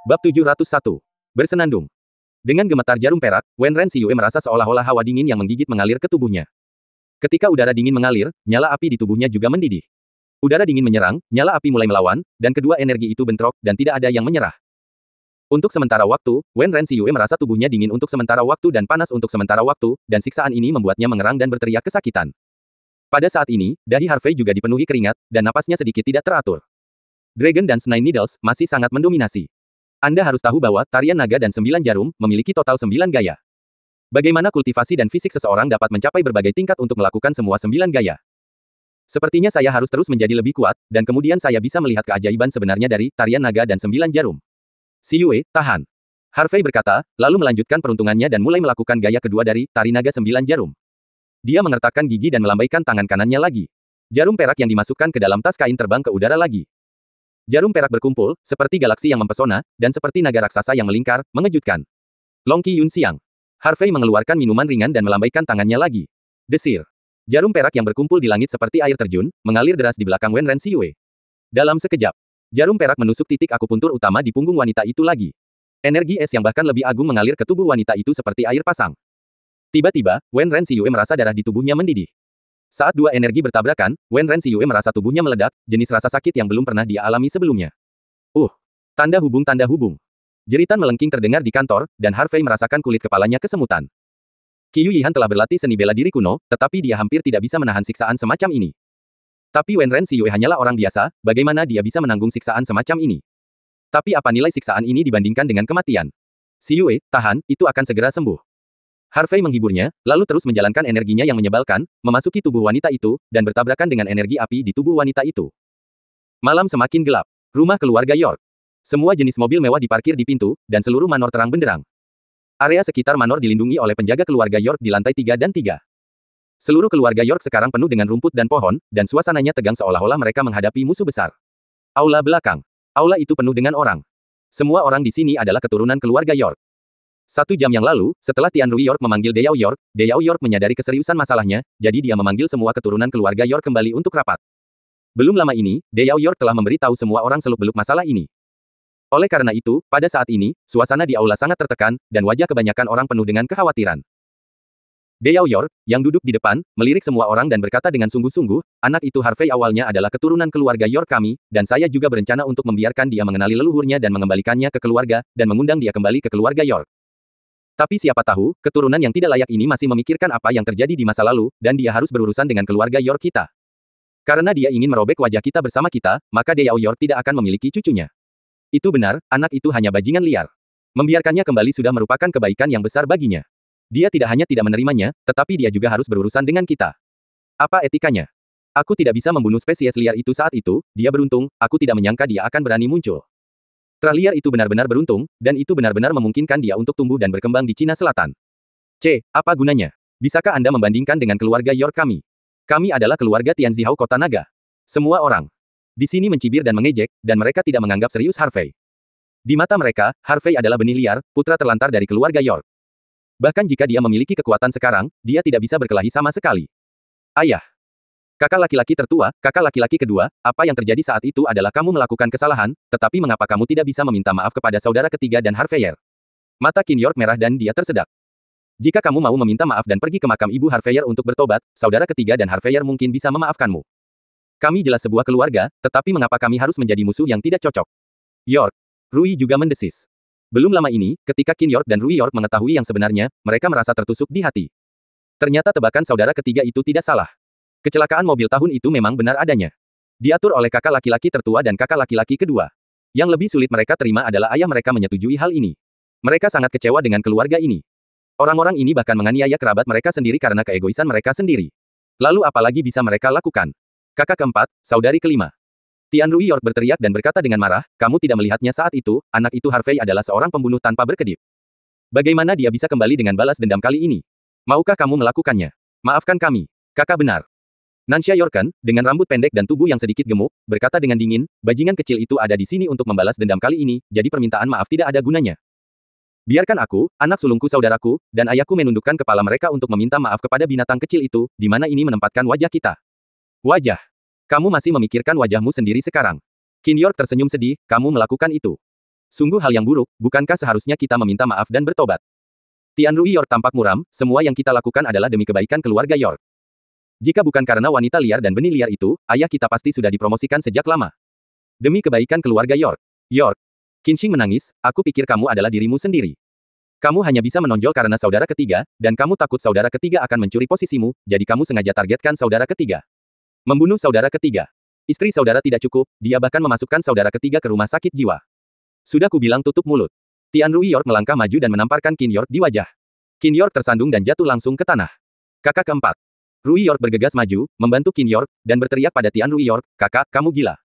Bab 701. Bersenandung. Dengan gemetar jarum perak, Wen Ren Xiyue merasa seolah-olah hawa dingin yang menggigit mengalir ke tubuhnya. Ketika udara dingin mengalir, nyala api di tubuhnya juga mendidih. Udara dingin menyerang, nyala api mulai melawan, dan kedua energi itu bentrok, dan tidak ada yang menyerah. Untuk sementara waktu, Wen Ren Xiyue merasa tubuhnya dingin untuk sementara waktu dan panas untuk sementara waktu, dan siksaan ini membuatnya mengerang dan berteriak kesakitan. Pada saat ini, dahi Harvey juga dipenuhi keringat, dan napasnya sedikit tidak teratur. Dragon Dance Nine Needles masih sangat mendominasi. Anda harus tahu bahwa tarian naga dan 9 jarum memiliki total 9 gaya. Bagaimana kultivasi dan fisik seseorang dapat mencapai berbagai tingkat untuk melakukan semua 9 gaya? Sepertinya saya harus terus menjadi lebih kuat, dan kemudian saya bisa melihat keajaiban sebenarnya dari tarian naga dan 9 jarum. Xiyue, tahan. Harvey berkata, lalu melanjutkan peruntungannya dan mulai melakukan gaya kedua dari tari naga 9 jarum. Dia mengertakkan gigi dan melambaikan tangan kanannya lagi. Jarum perak yang dimasukkan ke dalam tas kain terbang ke udara lagi. Jarum perak berkumpul, seperti galaksi yang mempesona, dan seperti naga raksasa yang melingkar, mengejutkan. Long Qi Yun Xiang. Harvey mengeluarkan minuman ringan dan melambaikan tangannya lagi. Desir. Jarum perak yang berkumpul di langit seperti air terjun, mengalir deras di belakang Wen Ren Xiyue. Dalam sekejap, jarum perak menusuk titik akupuntur utama di punggung wanita itu lagi. Energi es yang bahkan lebih agung mengalir ke tubuh wanita itu seperti air pasang. Tiba-tiba, Wen Ren Xiyue merasa darah di tubuhnya mendidih. Saat dua energi bertabrakan, Wen Ren Xiyue merasa tubuhnya meledak, jenis rasa sakit yang belum pernah dia alami sebelumnya. Tanda hubung. Jeritan melengking terdengar di kantor, dan Harvey merasakan kulit kepalanya kesemutan. Qiu Yihan telah berlatih seni bela diri kuno, tetapi dia hampir tidak bisa menahan siksaan semacam ini. Tapi Wen Ren Xiyue hanyalah orang biasa, bagaimana dia bisa menanggung siksaan semacam ini? Tapi apa nilai siksaan ini dibandingkan dengan kematian? Xiyue, tahan, itu akan segera sembuh. Harvey menghiburnya, lalu terus menjalankan energinya yang menyebalkan, memasuki tubuh wanita itu, dan bertabrakan dengan energi api di tubuh wanita itu. Malam semakin gelap. Rumah keluarga York. Semua jenis mobil mewah diparkir di pintu, dan seluruh manor terang benderang. Area sekitar manor dilindungi oleh penjaga keluarga York di lantai 3 dan 3. Seluruh keluarga York sekarang penuh dengan rumput dan pohon, dan suasananya tegang seolah-olah mereka menghadapi musuh besar. Aula belakang. Aula itu penuh dengan orang. Semua orang di sini adalah keturunan keluarga York. 1 jam yang lalu, setelah Tian Rui York memanggil Deyao York menyadari keseriusan masalahnya, jadi dia memanggil semua keturunan keluarga York kembali untuk rapat. Belum lama ini, Deyao York telah memberitahu semua orang seluk-beluk masalah ini. Oleh karena itu, pada saat ini, suasana di aula sangat tertekan, dan wajah kebanyakan orang penuh dengan kekhawatiran. Deyao York, yang duduk di depan, melirik semua orang dan berkata dengan sungguh-sungguh, anak itu Harvey awalnya adalah keturunan keluarga York kami, dan saya juga berencana untuk membiarkan dia mengenali leluhurnya dan mengembalikannya ke keluarga, dan mengundang dia kembali ke keluarga York. Tapi siapa tahu, keturunan yang tidak layak ini masih memikirkan apa yang terjadi di masa lalu, dan dia harus berurusan dengan keluarga York kita. Karena dia ingin merobek wajah kita bersama kita, maka Deyao York tidak akan memiliki cucunya. Itu benar, anak itu hanya bajingan liar. Membiarkannya kembali sudah merupakan kebaikan yang besar baginya. Dia tidak hanya tidak menerimanya, tetapi dia juga harus berurusan dengan kita. Apa etikanya? Aku tidak bisa membunuh spesies liar itu saat itu, dia beruntung, aku tidak menyangka dia akan berani muncul. Liar itu benar-benar beruntung, dan itu benar-benar memungkinkan dia untuk tumbuh dan berkembang di Cina Selatan. Apa gunanya? Bisakah Anda membandingkan dengan keluarga York kami? Kami adalah keluarga Tianzihao Kota Naga. Semua orang di sini mencibir dan mengejek, dan mereka tidak menganggap serius Harvey. Di mata mereka, Harvey adalah benih liar, putra terlantar dari keluarga York. Bahkan jika dia memiliki kekuatan sekarang, dia tidak bisa berkelahi sama sekali. Ayah. Kakak laki-laki tertua, kakak laki-laki kedua, apa yang terjadi saat itu adalah kamu melakukan kesalahan, tetapi mengapa kamu tidak bisa meminta maaf kepada saudara ketiga dan Harveyer? Mata Qin York merah dan dia tersedak. Jika kamu mau meminta maaf dan pergi ke makam ibu Harveyer untuk bertobat, saudara ketiga dan Harveyer mungkin bisa memaafkanmu. Kami jelas sebuah keluarga, tetapi mengapa kami harus menjadi musuh yang tidak cocok? York. Rui juga mendesis. Belum lama ini, ketika Qin York dan Rui York mengetahui yang sebenarnya, mereka merasa tertusuk di hati. Ternyata tebakan saudara ketiga itu tidak salah. Kecelakaan mobil tahun itu memang benar adanya. Diatur oleh kakak laki-laki tertua dan kakak laki-laki kedua. Yang lebih sulit mereka terima adalah ayah mereka menyetujui hal ini. Mereka sangat kecewa dengan keluarga ini. Orang-orang ini bahkan menganiaya kerabat mereka sendiri karena keegoisan mereka sendiri. Lalu apalagi bisa mereka lakukan? Kakak keempat, saudari kelima. Tian Rui York berteriak dan berkata dengan marah, kamu tidak melihatnya saat itu, anak itu Harvey adalah seorang pembunuh tanpa berkedip. Bagaimana dia bisa kembali dengan balas dendam kali ini? Maukah kamu melakukannya? Maafkan kami. Kakak benar. Nansha Yorken, dengan rambut pendek dan tubuh yang sedikit gemuk, berkata dengan dingin, bajingan kecil itu ada di sini untuk membalas dendam kali ini, jadi permintaan maaf tidak ada gunanya. Biarkan aku, anak sulungku saudaraku, dan ayahku menundukkan kepala mereka untuk meminta maaf kepada binatang kecil itu, di mana ini menempatkan wajah kita. Wajah. Kamu masih memikirkan wajahmu sendiri sekarang. Qin York tersenyum sedih, kamu melakukan itu. Sungguh hal yang buruk, bukankah seharusnya kita meminta maaf dan bertobat? Tian Rui York tampak muram, semua yang kita lakukan adalah demi kebaikan keluarga York. Jika bukan karena wanita liar dan benih liar itu, ayah kita pasti sudah dipromosikan sejak lama. Demi kebaikan keluarga York. York. Qinxing menangis, aku pikir kamu adalah dirimu sendiri. Kamu hanya bisa menonjol karena saudara ketiga, dan kamu takut saudara ketiga akan mencuri posisimu, jadi kamu sengaja targetkan saudara ketiga. Membunuh saudara ketiga. Istri saudara tidak cukup, dia bahkan memasukkan saudara ketiga ke rumah sakit jiwa. Sudah kubilang tutup mulut. Tian Rui York melangkah maju dan menamparkan Qin York di wajah. Qin York tersandung dan jatuh langsung ke tanah. Kakak keempat. Rui York bergegas maju, membantu Qin York, dan berteriak pada Tian Rui York, kakak, kamu gila.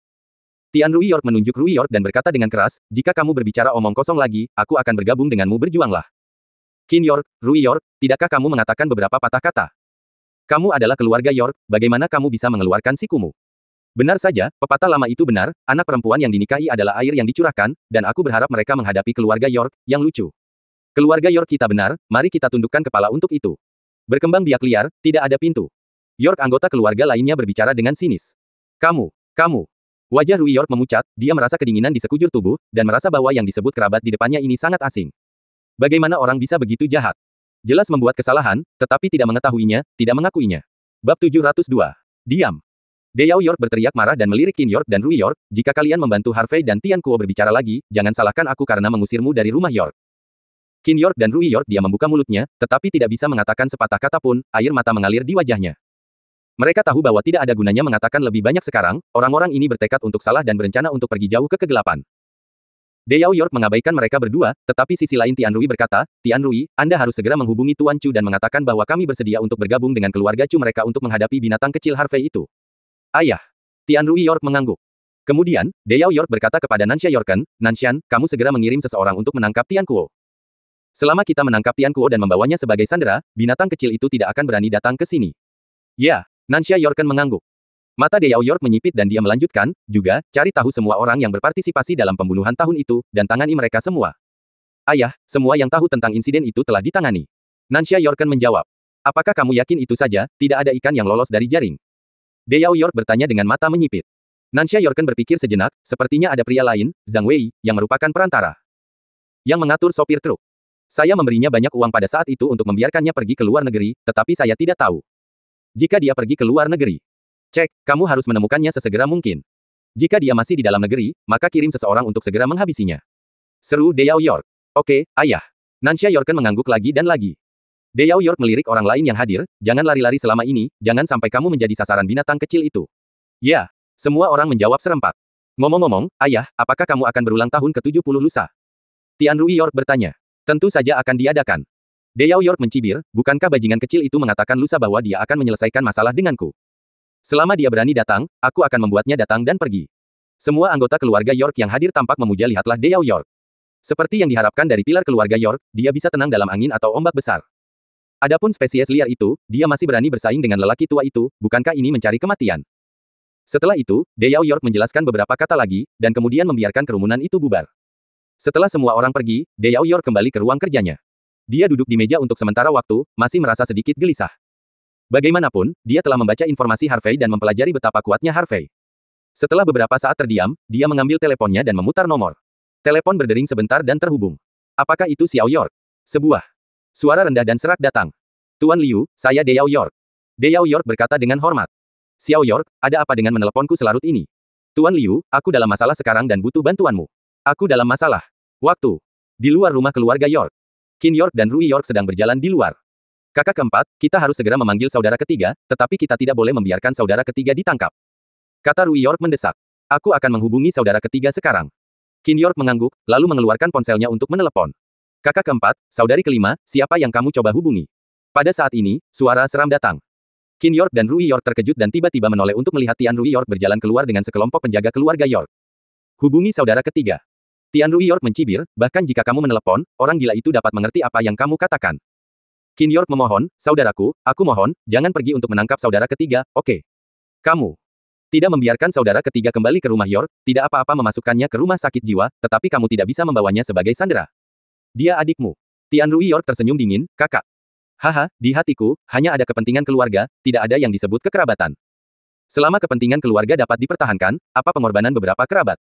Tian Rui York menunjuk Rui York dan berkata dengan keras, jika kamu berbicara omong kosong lagi, aku akan bergabung denganmu, berjuanglah. Qin York, Rui York, tidakkah kamu mengatakan beberapa patah kata? Kamu adalah keluarga York, bagaimana kamu bisa mengeluarkan sikumu? Benar saja, pepatah lama itu benar, anak perempuan yang dinikahi adalah air yang dicurahkan, dan aku berharap mereka menghadapi keluarga York, yang lucu. Keluarga York kita benar, mari kita tundukkan kepala untuk itu. Berkembang biak liar, tidak ada pintu. York anggota keluarga lainnya berbicara dengan sinis. Kamu. Wajah Rui York memucat, dia merasa kedinginan di sekujur tubuh, dan merasa bahwa yang disebut kerabat di depannya ini sangat asing. Bagaimana orang bisa begitu jahat? Jelas membuat kesalahan, tetapi tidak mengetahuinya, tidak mengakuinya. Bab 702. Diam. Deyao York berteriak marah dan melirik Qin York dan Rui York, jika kalian membantu Harvey dan Tian Kuo berbicara lagi, jangan salahkan aku karena mengusirmu dari rumah York. Qin York dan Rui York dia membuka mulutnya, tetapi tidak bisa mengatakan sepatah kata pun, air mata mengalir di wajahnya. Mereka tahu bahwa tidak ada gunanya mengatakan lebih banyak sekarang, orang-orang ini bertekad untuk salah dan berencana untuk pergi jauh ke kegelapan. Deyao York mengabaikan mereka berdua, tetapi sisi lain Tian Rui berkata, Tian Rui, Anda harus segera menghubungi Tuan Chu dan mengatakan bahwa kami bersedia untuk bergabung dengan keluarga Chu mereka untuk menghadapi binatang kecil Harvey itu. Ayah. Tian Rui York mengangguk. Kemudian, Deyao York berkata kepada Nansha Yorken, Nanshan, kamu segera mengirim seseorang untuk menangkap Tian Kuo. Selama kita menangkap Tian Kuo dan membawanya sebagai sandera, binatang kecil itu tidak akan berani datang ke sini. Ya, Nansha Yorken mengangguk. Mata Deyao York menyipit dan dia melanjutkan, juga, cari tahu semua orang yang berpartisipasi dalam pembunuhan tahun itu, dan tangani mereka semua. Ayah, semua yang tahu tentang insiden itu telah ditangani. Nansha Yorken menjawab. Apakah kamu yakin itu saja, tidak ada ikan yang lolos dari jaring? Deyao York bertanya dengan mata menyipit. Nansha Yorken berpikir sejenak, sepertinya ada pria lain, Zhang Wei, yang merupakan perantara. Yang mengatur sopir truk. Saya memberinya banyak uang pada saat itu untuk membiarkannya pergi ke luar negeri, tetapi saya tidak tahu. Jika dia pergi ke luar negeri. Cek, kamu harus menemukannya sesegera mungkin. Jika dia masih di dalam negeri, maka kirim seseorang untuk segera menghabisinya. Seru Deyao York. Oke, ayah. Nansha Yorken mengangguk lagi dan lagi. Deyao York melirik orang lain yang hadir, jangan lari-lari selama ini, jangan sampai kamu menjadi sasaran binatang kecil itu. Ya, semua orang menjawab serempak. Ngomong-ngomong, ayah, apakah kamu akan berulang tahun ke-70 lusa? Tian Rui York bertanya. Tentu saja akan diadakan. Deyao York mencibir, bukankah bajingan kecil itu mengatakan lusa bahwa dia akan menyelesaikan masalah denganku? Selama dia berani datang, aku akan membuatnya datang dan pergi. Semua anggota keluarga York yang hadir tampak memuja lihatlah Deyao York. Seperti yang diharapkan dari pilar keluarga York, dia bisa tenang dalam angin atau ombak besar. Adapun spesies liar itu, dia masih berani bersaing dengan lelaki tua itu, bukankah ini mencari kematian? Setelah itu, Deyao York menjelaskan beberapa kata lagi, dan kemudian membiarkan kerumunan itu bubar. Setelah semua orang pergi, Deyao York kembali ke ruang kerjanya. Dia duduk di meja untuk sementara waktu, masih merasa sedikit gelisah. Bagaimanapun, dia telah membaca informasi Harvey dan mempelajari betapa kuatnya Harvey. Setelah beberapa saat terdiam, dia mengambil teleponnya dan memutar nomor. Telepon berdering sebentar dan terhubung. Apakah itu Xiao York? Sebuah suara rendah dan serak datang. Tuan Liu, saya Deyao York. Deyao York berkata dengan hormat. Xiao York, ada apa dengan meneleponku selarut ini? Tuan Liu, aku dalam masalah sekarang dan butuh bantuanmu. Aku dalam masalah. Waktu. Di luar rumah keluarga York. Qin York dan Rui York sedang berjalan di luar. Kakak keempat, kita harus segera memanggil saudara ketiga, tetapi kita tidak boleh membiarkan saudara ketiga ditangkap. Kata Rui York mendesak. Aku akan menghubungi saudara ketiga sekarang. Qin York mengangguk, lalu mengeluarkan ponselnya untuk menelepon. Kakak keempat, saudari kelima, siapa yang kamu coba hubungi? Pada saat ini, suara seram datang. Qin York dan Rui York terkejut dan tiba-tiba menoleh untuk melihat Tian Rui York berjalan keluar dengan sekelompok penjaga keluarga York. Hubungi saudara ketiga. Tian Rui York mencibir, bahkan jika kamu menelepon, orang gila itu dapat mengerti apa yang kamu katakan. Qin York memohon, saudaraku, aku mohon, jangan pergi untuk menangkap saudara ketiga, oke? Kamu tidak membiarkan saudara ketiga kembali ke rumah York, tidak apa-apa memasukkannya ke rumah sakit jiwa, tetapi kamu tidak bisa membawanya sebagai sandera. Dia adikmu. Tian Rui York tersenyum dingin, kakak. Haha, di hatiku, hanya ada kepentingan keluarga, tidak ada yang disebut kekerabatan. Selama kepentingan keluarga dapat dipertahankan, apa pengorbanan beberapa kerabat?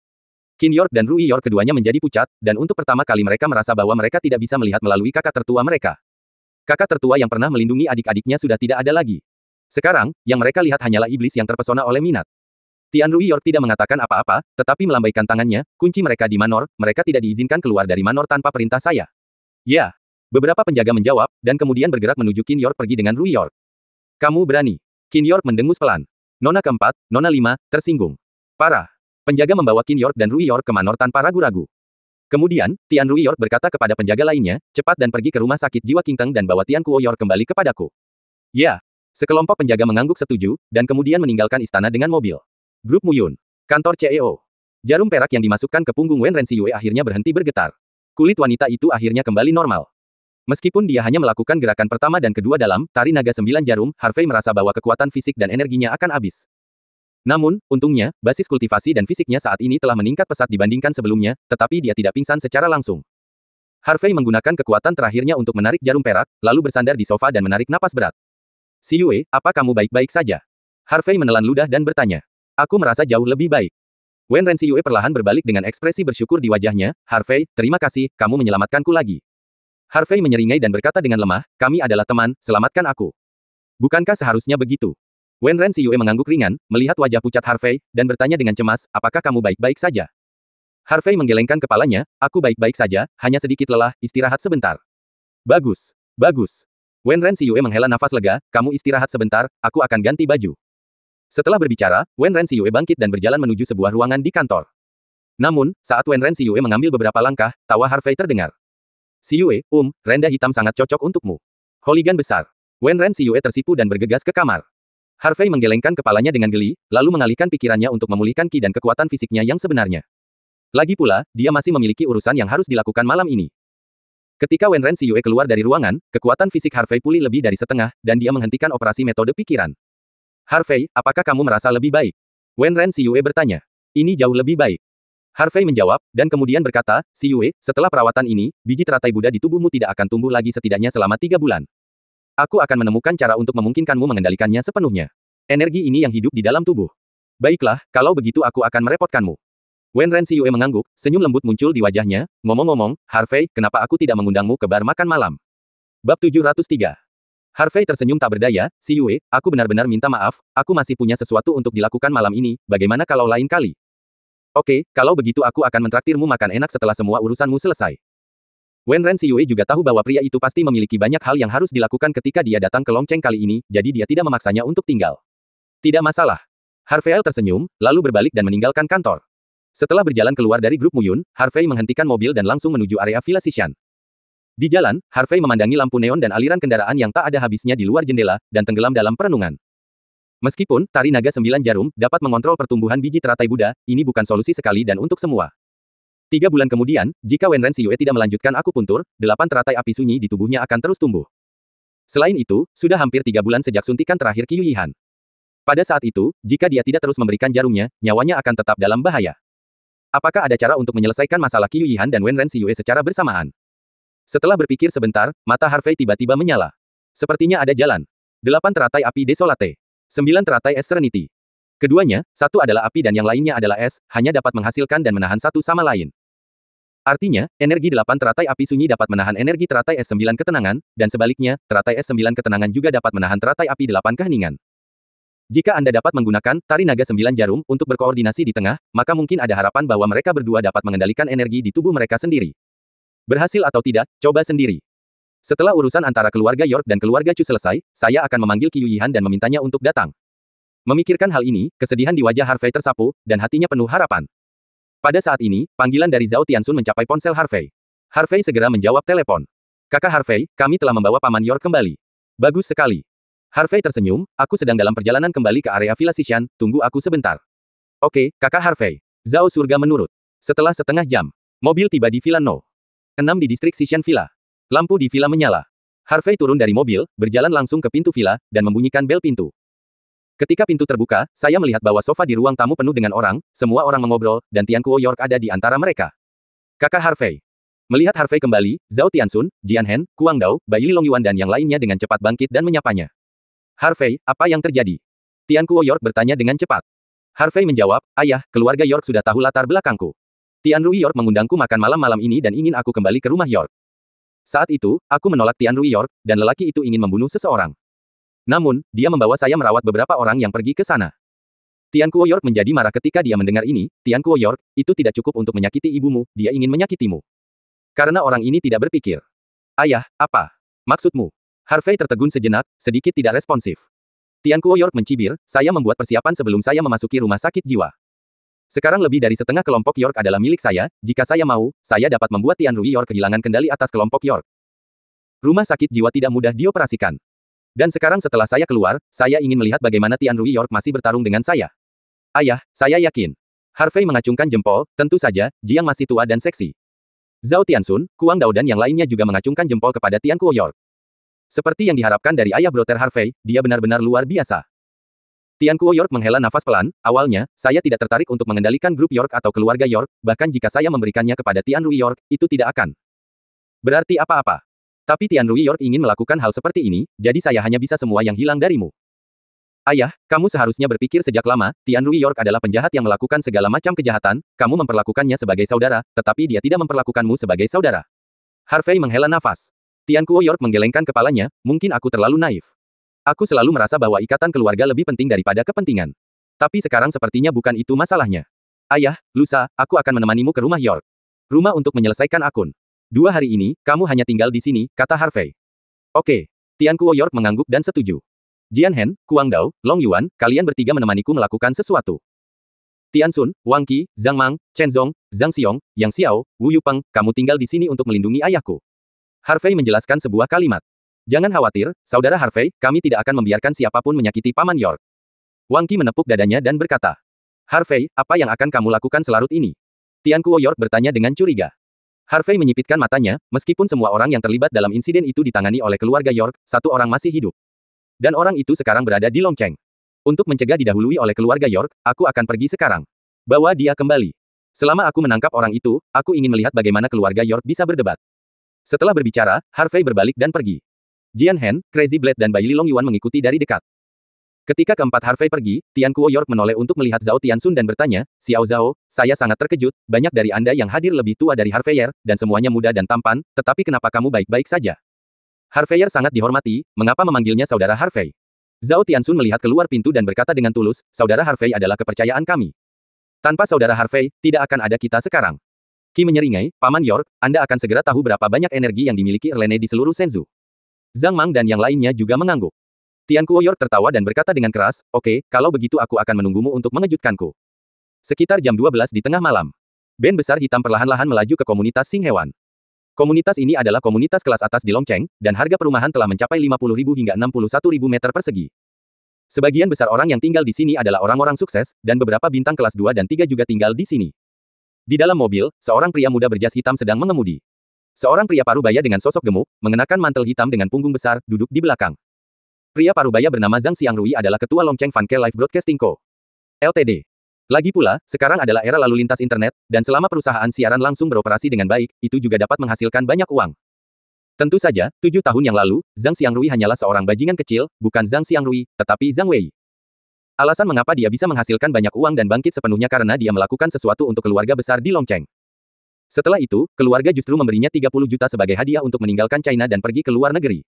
Qin York dan Rui York keduanya menjadi pucat, dan untuk pertama kali mereka merasa bahwa mereka tidak bisa melihat melalui kakak tertua mereka. Kakak tertua yang pernah melindungi adik-adiknya sudah tidak ada lagi. Sekarang, yang mereka lihat hanyalah iblis yang terpesona oleh minat. Tian Rui York tidak mengatakan apa-apa, tetapi melambaikan tangannya, kunci mereka di Manor, mereka tidak diizinkan keluar dari Manor tanpa perintah saya. Ya. Beberapa penjaga menjawab, dan kemudian bergerak menuju Qin York pergi dengan Rui York. Kamu berani. Qin York mendengus pelan. Nona keempat, Nona lima, tersinggung. Parah. Penjaga membawa Qin York dan Rui York ke Manor tanpa ragu-ragu. Kemudian, Tian Rui York berkata kepada penjaga lainnya, cepat dan pergi ke rumah sakit jiwa Qingteng dan bawa Tian Kuo York kembali kepadaku. Ya. Sekelompok penjaga mengangguk setuju, dan kemudian meninggalkan istana dengan mobil. Grup Muyun. Kantor CEO. Jarum perak yang dimasukkan ke punggung Wen Renxiyue akhirnya berhenti bergetar. Kulit wanita itu akhirnya kembali normal. Meskipun dia hanya melakukan gerakan pertama dan kedua dalam tari naga 9 jarum, Harvey merasa bahwa kekuatan fisik dan energinya akan habis. Namun, untungnya, basis kultivasi dan fisiknya saat ini telah meningkat pesat dibandingkan sebelumnya, tetapi dia tidak pingsan secara langsung. Harvey menggunakan kekuatan terakhirnya untuk menarik jarum perak, lalu bersandar di sofa dan menarik napas berat. "Si Yue, apa kamu baik-baik saja?" Harvey menelan ludah dan bertanya. "Aku merasa jauh lebih baik." Wen Renxiyue perlahan berbalik dengan ekspresi bersyukur di wajahnya. "Harvey, terima kasih, kamu menyelamatkanku lagi." Harvey menyeringai dan berkata dengan lemah, "Kami adalah teman, selamatkan aku." "Bukankah seharusnya begitu?" Wen Renxiyue mengangguk ringan, melihat wajah pucat Harvey, dan bertanya dengan cemas, "Apakah kamu baik-baik saja?" Harvey menggelengkan kepalanya, "Aku baik-baik saja, hanya sedikit lelah, istirahat sebentar." "Bagus. Bagus." Wen Renxiyue menghela nafas lega, "Kamu istirahat sebentar, aku akan ganti baju." Setelah berbicara, Wen Renxiyue bangkit dan berjalan menuju sebuah ruangan di kantor. Namun, saat Wen Renxiyue mengambil beberapa langkah, tawa Harvey terdengar. "Si Yue, renda hitam sangat cocok untukmu." Holigan besar. Wen Renxiyue tersipu dan bergegas ke kamar. Harvey menggelengkan kepalanya dengan geli, lalu mengalihkan pikirannya untuk memulihkan ki dan kekuatan fisiknya yang sebenarnya. Lagi pula, dia masih memiliki urusan yang harus dilakukan malam ini. Ketika Wen Renxiyue keluar dari ruangan, kekuatan fisik Harvey pulih lebih dari setengah, dan dia menghentikan operasi metode pikiran. "Harvey, apakah kamu merasa lebih baik?" Wen Renxiyue bertanya. "Ini jauh lebih baik." Harvey menjawab, dan kemudian berkata, "Si Yue, setelah perawatan ini, biji teratai Buddha di tubuhmu tidak akan tumbuh lagi setidaknya selama 3 bulan. Aku akan menemukan cara untuk memungkinkanmu mengendalikannya sepenuhnya. Energi ini yang hidup di dalam tubuh. Baiklah, kalau begitu aku akan merepotkanmu." Wen Renxiyue mengangguk, senyum lembut muncul di wajahnya. "Ngomong-ngomong, Harvey, kenapa aku tidak mengundangmu ke bar makan malam?" Bab 703. Harvey tersenyum tak berdaya, "Si Yue, aku benar-benar minta maaf, aku masih punya sesuatu untuk dilakukan malam ini, bagaimana kalau lain kali?" "Oke, kalau begitu aku akan mentraktirmu makan enak setelah semua urusanmu selesai." Wen Renxiyue juga tahu bahwa pria itu pasti memiliki banyak hal yang harus dilakukan ketika dia datang ke Longcheng kali ini, jadi dia tidak memaksanya untuk tinggal. "Tidak masalah." Harvey tersenyum, lalu berbalik dan meninggalkan kantor. Setelah berjalan keluar dari grup Muyun, Harvey menghentikan mobil dan langsung menuju area Villa Xishan. Di jalan, Harvey memandangi lampu neon dan aliran kendaraan yang tak ada habisnya di luar jendela, dan tenggelam dalam perenungan. Meskipun tari naga 9 jarum dapat mengontrol pertumbuhan biji teratai Buddha, ini bukan solusi sekali dan untuk semua. 3 bulan kemudian, jika Wen Renxiyue tidak melanjutkan akupuntur, 8 teratai api sunyi di tubuhnya akan terus tumbuh. Selain itu, sudah hampir 3 bulan sejak suntikan terakhir Qiu Yihan. Pada saat itu, jika dia tidak terus memberikan jarumnya, nyawanya akan tetap dalam bahaya. Apakah ada cara untuk menyelesaikan masalah Qiu Yihan dan Wen Renxiyue secara bersamaan? Setelah berpikir sebentar, mata Harvey tiba-tiba menyala. Sepertinya ada jalan. 8 teratai api Desolate. 9 teratai es Serenity. Keduanya, satu adalah api dan yang lainnya adalah es, hanya dapat menghasilkan dan menahan satu sama lain. Artinya, energi 8 teratai api sunyi dapat menahan energi teratai es 9 ketenangan, dan sebaliknya, teratai es 9 ketenangan juga dapat menahan teratai api 8 keheningan. Jika Anda dapat menggunakan tari naga 9 jarum untuk berkoordinasi di tengah, maka mungkin ada harapan bahwa mereka berdua dapat mengendalikan energi di tubuh mereka sendiri. Berhasil atau tidak, coba sendiri. Setelah urusan antara keluarga York dan keluarga Chu selesai, saya akan memanggil Qiu Yihan dan memintanya untuk datang. Memikirkan hal ini, kesedihan di wajah Harvey tersapu, dan hatinya penuh harapan. Pada saat ini, panggilan dari Zhao Tianxun mencapai ponsel Harvey. Harvey segera menjawab telepon. "Kakak Harvey, kami telah membawa Paman York kembali." "Bagus sekali." Harvey tersenyum, "Aku sedang dalam perjalanan kembali ke area Villa Xishan, tunggu aku sebentar." "Oke, Kakak Harvey." Zhao surga menurut. Setelah setengah jam, mobil tiba di Villa No. 6 di distrik Xishan Villa. Lampu di villa menyala. Harvey turun dari mobil, berjalan langsung ke pintu villa, dan membunyikan bel pintu. Ketika pintu terbuka, saya melihat bahwa sofa di ruang tamu penuh dengan orang, semua orang mengobrol, dan Tian Kuo York ada di antara mereka. "Kakak Harvey." Melihat Harvey kembali, Zhao Tianxun, Jian Hen, Kuang Dao, Bai Long Yuan dan yang lainnya dengan cepat bangkit dan menyapanya. "Harvey, apa yang terjadi?" Tian Kuo York bertanya dengan cepat. Harvey menjawab, "Ayah, keluarga York sudah tahu latar belakangku. Tian Rui York mengundangku makan malam malam ini dan ingin aku kembali ke rumah York. Saat itu, aku menolak Tian Rui York, dan lelaki itu ingin membunuh seseorang. Namun, dia membawa saya merawat beberapa orang yang pergi ke sana. Tian Kuo York menjadi marah ketika dia mendengar ini. Tian Kuo York, itu tidak cukup untuk menyakiti ibumu, dia ingin menyakitimu. Karena orang ini tidak berpikir. Ayah, apa maksudmu? Harvey tertegun sejenak, sedikit tidak responsif. Tian Kuo York mencibir, saya membuat persiapan sebelum saya memasuki rumah sakit jiwa. Sekarang lebih dari setengah kelompok York adalah milik saya, jika saya mau, saya dapat membuat Tian Rui York kehilangan kendali atas kelompok York. Rumah sakit jiwa tidak mudah dioperasikan. Dan sekarang setelah saya keluar, saya ingin melihat bagaimana Tian Rui York masih bertarung dengan saya. Ayah, saya yakin. Harvey mengacungkan jempol, tentu saja, Jiang masih tua dan seksi. Zhao Tianxun, Kuang Dao dan yang lainnya juga mengacungkan jempol kepada Tian Kuo York. Seperti yang diharapkan dari ayah broter Harvey, dia benar-benar luar biasa. Tian Kuo York menghela nafas pelan, awalnya, saya tidak tertarik untuk mengendalikan grup York atau keluarga York, bahkan jika saya memberikannya kepada Tian Rui York, itu tidak akan berarti apa-apa. Tapi Tian Rui York ingin melakukan hal seperti ini, jadi saya hanya bisa semua yang hilang darimu. Ayah, kamu seharusnya berpikir sejak lama, Tian Rui York adalah penjahat yang melakukan segala macam kejahatan, kamu memperlakukannya sebagai saudara, tetapi dia tidak memperlakukanmu sebagai saudara. Harvey menghela nafas. Tian Kuo York menggelengkan kepalanya, mungkin aku terlalu naif. Aku selalu merasa bahwa ikatan keluarga lebih penting daripada kepentingan. Tapi sekarang sepertinya bukan itu masalahnya. Ayah, lusa, aku akan menemanimu ke rumah York. Rumah untuk menyelesaikan akun. 2 hari ini, kamu hanya tinggal di sini, kata Harvey. Oke. Tian Kuo York mengangguk dan setuju. Jian Hen, Kuang Dao, Long Yuan, kalian bertiga menemaniku melakukan sesuatu. Tian Sun, Wang Qi, Zhang Mang, Chen Zong, Zhang Xiong, Yang Xiao, Wu Yupeng, kamu tinggal di sini untuk melindungi ayahku. Harvey menjelaskan sebuah kalimat. Jangan khawatir, saudara Harvey, kami tidak akan membiarkan siapapun menyakiti Paman York. Wang Qi menepuk dadanya dan berkata. Harvey, apa yang akan kamu lakukan selarut ini? Tian Kuo York bertanya dengan curiga. Harvey menyipitkan matanya, meskipun semua orang yang terlibat dalam insiden itu ditangani oleh keluarga York, satu orang masih hidup. Dan orang itu sekarang berada di Longcheng. Untuk mencegah didahului oleh keluarga York, aku akan pergi sekarang. Bawa dia kembali. Selama aku menangkap orang itu, aku ingin melihat bagaimana keluarga York bisa berdebat. Setelah berbicara, Harvey berbalik dan pergi. Jian Hen, Crazy Blade dan Bai Long Yuan mengikuti dari dekat. Ketika keempat Harvey pergi, Tian Kuo York menoleh untuk melihat Zhao Tianxun dan bertanya, Xiao Zhao, saya sangat terkejut, banyak dari Anda yang hadir lebih tua dari Harveyer, dan semuanya muda dan tampan, tetapi kenapa kamu baik-baik saja? Harveyer sangat dihormati, mengapa memanggilnya saudara Harvey? Zhao Tianxun melihat keluar pintu dan berkata dengan tulus, saudara Harvey adalah kepercayaan kami. Tanpa saudara Harvey, tidak akan ada kita sekarang. Qi menyeringai, Paman York, Anda akan segera tahu berapa banyak energi yang dimiliki Erlene di seluruh Shenzhou. Zhang Mang dan yang lainnya juga mengangguk. Tian Kuo York tertawa dan berkata dengan keras, oke, kalau begitu aku akan menunggumu untuk mengejutkanku. Sekitar jam 12 di tengah malam. Band besar hitam perlahan-lahan melaju ke komunitas Sing Hewan. Komunitas ini adalah komunitas kelas atas di Longcheng, dan harga perumahan telah mencapai 50.000 hingga 61.000 meter persegi. Sebagian besar orang yang tinggal di sini adalah orang-orang sukses, dan beberapa bintang kelas 2 dan 3 juga tinggal di sini. Di dalam mobil, seorang pria muda berjas hitam sedang mengemudi. Seorang pria parubaya dengan sosok gemuk, mengenakan mantel hitam dengan punggung besar, duduk di belakang. Pria parubaya bernama Zhang Xiangrui adalah ketua Longcheng Vanke Live Broadcasting Co. Ltd. Lagi pula, sekarang adalah era lalu lintas internet, dan selama perusahaan siaran langsung beroperasi dengan baik, itu juga dapat menghasilkan banyak uang. Tentu saja, 7 tahun yang lalu, Zhang Xiangrui hanyalah seorang bajingan kecil, bukan Zhang Xiangrui, tetapi Zhang Wei. Alasan mengapa dia bisa menghasilkan banyak uang dan bangkit sepenuhnya karena dia melakukan sesuatu untuk keluarga besar di Longcheng. Setelah itu, keluarga justru memberinya 30 juta sebagai hadiah untuk meninggalkan China dan pergi ke luar negeri.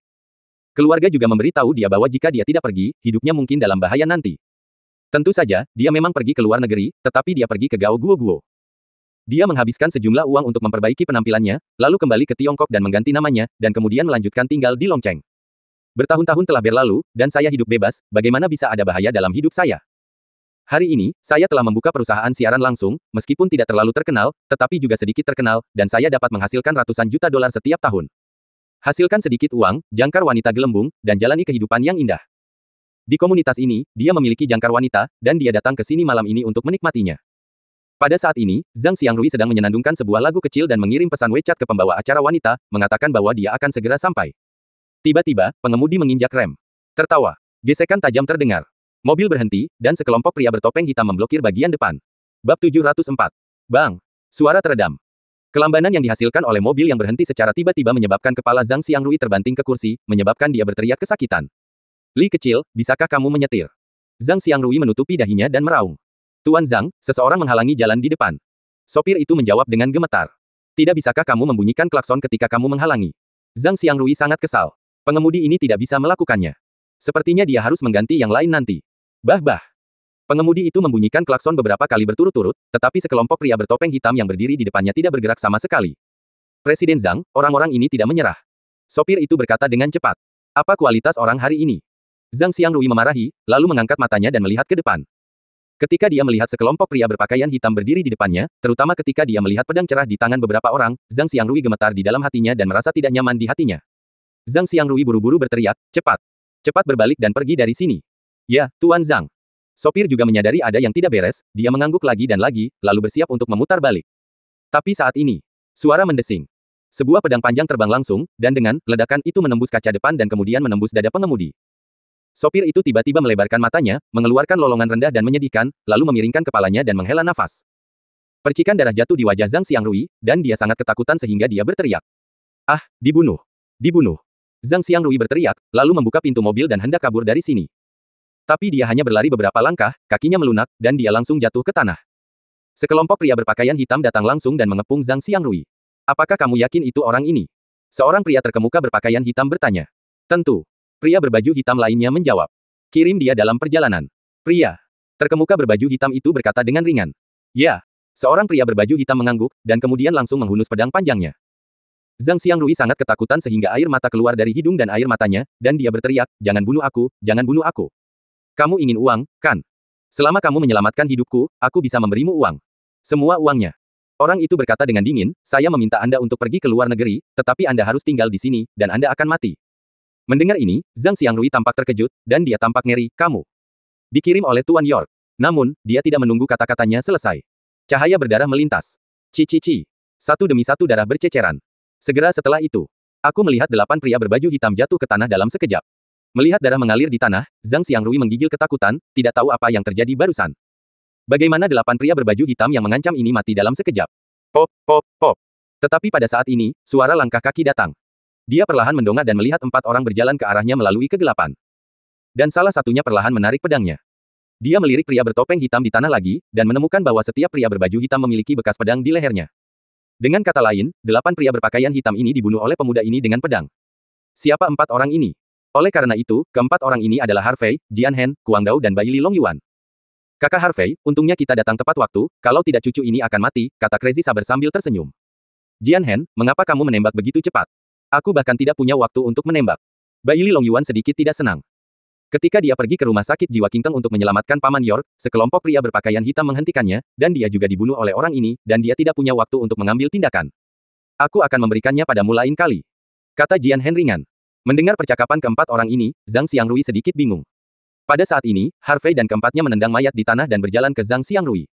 Keluarga juga memberitahu dia bahwa jika dia tidak pergi, hidupnya mungkin dalam bahaya nanti. Tentu saja, dia memang pergi ke luar negeri, tetapi dia pergi ke Gao Guo. Dia menghabiskan sejumlah uang untuk memperbaiki penampilannya, lalu kembali ke Tiongkok dan mengganti namanya, dan kemudian melanjutkan tinggal di Longcheng. Bertahun-tahun telah berlalu, dan saya hidup bebas, bagaimana bisa ada bahaya dalam hidup saya? Hari ini, saya telah membuka perusahaan siaran langsung, meskipun tidak terlalu terkenal, tetapi juga sedikit terkenal, dan saya dapat menghasilkan ratusan juta dolar setiap tahun. Hasilkan sedikit uang, jangkar wanita gelembung, dan jalani kehidupan yang indah. Di komunitas ini, dia memiliki jangkar wanita, dan dia datang ke sini malam ini untuk menikmatinya. Pada saat ini, Zhang Xiangrui sedang menyenandungkan sebuah lagu kecil dan mengirim pesan WeChat ke pembawa acara wanita, mengatakan bahwa dia akan segera sampai. Tiba-tiba, pengemudi menginjak rem. Tertawa. Gesekan tajam terdengar. Mobil berhenti, dan sekelompok pria bertopeng hitam memblokir bagian depan. Bab 704. Bang! Suara teredam. Kelambanan yang dihasilkan oleh mobil yang berhenti secara tiba-tiba menyebabkan kepala Zhang Xiangrui terbanting ke kursi, menyebabkan dia berteriak kesakitan. Li kecil, bisakah kamu menyetir? Zhang Xiangrui menutupi dahinya dan meraung. Tuan Zhang, seseorang menghalangi jalan di depan. Sopir itu menjawab dengan gemetar. Tidak bisakah kamu membunyikan klakson ketika kamu menghalangi? Zhang Xiangrui sangat kesal. Pengemudi ini tidak bisa melakukannya. Sepertinya dia harus mengganti yang lain nanti. Bah-bah. Pengemudi itu membunyikan klakson beberapa kali berturut-turut, tetapi sekelompok pria bertopeng hitam yang berdiri di depannya tidak bergerak sama sekali. Presiden Zhang, orang-orang ini tidak menyerah. Sopir itu berkata dengan cepat. Apa kualitas orang hari ini? Zhang Xiangrui memarahi, lalu mengangkat matanya dan melihat ke depan. Ketika dia melihat sekelompok pria berpakaian hitam berdiri di depannya, terutama ketika dia melihat pedang cerah di tangan beberapa orang, Zhang Xiangrui gemetar di dalam hatinya dan merasa tidak nyaman di hatinya. Zhang Xiangrui buru-buru berteriak, cepat. Cepat berbalik dan pergi dari sini. Ya, Tuan Zhang. Sopir juga menyadari ada yang tidak beres, dia mengangguk lagi dan lagi, lalu bersiap untuk memutar balik. Tapi saat ini, suara mendesing. Sebuah pedang panjang terbang langsung, dan dengan ledakan itu menembus kaca depan dan kemudian menembus dada pengemudi. Sopir itu tiba-tiba melebarkan matanya, mengeluarkan lolongan rendah dan menyedihkan, lalu memiringkan kepalanya dan menghela nafas. Percikan darah jatuh di wajah Zhang Xiangrui, dan dia sangat ketakutan sehingga dia berteriak. Ah, dibunuh! Dibunuh! Zhang Xiangrui berteriak, lalu membuka pintu mobil dan hendak kabur dari sini. Tapi dia hanya berlari beberapa langkah, kakinya melunak, dan dia langsung jatuh ke tanah. Sekelompok pria berpakaian hitam datang langsung dan mengepung Zhang Xiangrui. Apakah kamu yakin itu orang ini? Seorang pria terkemuka berpakaian hitam bertanya. Tentu. Pria berbaju hitam lainnya menjawab. Kirim dia dalam perjalanan. Pria terkemuka berbaju hitam itu berkata dengan ringan. Ya. Seorang pria berbaju hitam mengangguk, dan kemudian langsung menghunus pedang panjangnya. Zhang Xiangrui sangat ketakutan sehingga air mata keluar dari hidung dan air matanya, dan dia berteriak, jangan bunuh aku, jangan bunuh aku. Kamu ingin uang, kan? Selama kamu menyelamatkan hidupku, aku bisa memberimu uang. Semua uangnya. Orang itu berkata dengan dingin, saya meminta Anda untuk pergi ke luar negeri, tetapi Anda harus tinggal di sini, dan Anda akan mati. Mendengar ini, Zhang Xiangrui tampak terkejut, dan dia tampak ngeri, kamu. Dikirim oleh Tuan York. Namun, dia tidak menunggu kata-katanya selesai. Cahaya berdarah melintas. Ci. Satu demi satu darah berceceran. Segera setelah itu, aku melihat 8 pria berbaju hitam jatuh ke tanah dalam sekejap. Melihat darah mengalir di tanah, Zhang Xiangrui menggigil ketakutan, tidak tahu apa yang terjadi barusan. Bagaimana 8 pria berbaju hitam yang mengancam ini mati dalam sekejap? Pop, pop, pop. Tetapi pada saat ini, suara langkah kaki datang. Dia perlahan mendongak dan melihat 4 orang berjalan ke arahnya melalui kegelapan. Dan salah satunya perlahan menarik pedangnya. Dia melirik pria bertopeng hitam di tanah lagi, dan menemukan bahwa setiap pria berbaju hitam memiliki bekas pedang di lehernya. Dengan kata lain, 8 pria berpakaian hitam ini dibunuh oleh pemuda ini dengan pedang. Siapa 4 orang ini? Oleh karena itu, keempat orang ini adalah Harvey, Jianhen, Kuang Dao dan Bai Li Longyuan. Kakak Harvey, untungnya kita datang tepat waktu, kalau tidak cucu ini akan mati, kata Crazy Saber sambil tersenyum. Jianhen, mengapa kamu menembak begitu cepat? Aku bahkan tidak punya waktu untuk menembak. Bai Li Longyuan sedikit tidak senang. Ketika dia pergi ke rumah sakit jiwa Qingteng untuk menyelamatkan Paman York, sekelompok pria berpakaian hitam menghentikannya, dan dia juga dibunuh oleh orang ini, dan dia tidak punya waktu untuk mengambil tindakan. Aku akan memberikannya padamu lain kali. Kata Jianhen ringan. Mendengar percakapan keempat orang ini, Zhang Xiangrui sedikit bingung. Pada saat ini, Harvey dan keempatnya menendang mayat di tanah dan berjalan ke Zhang Xiangrui.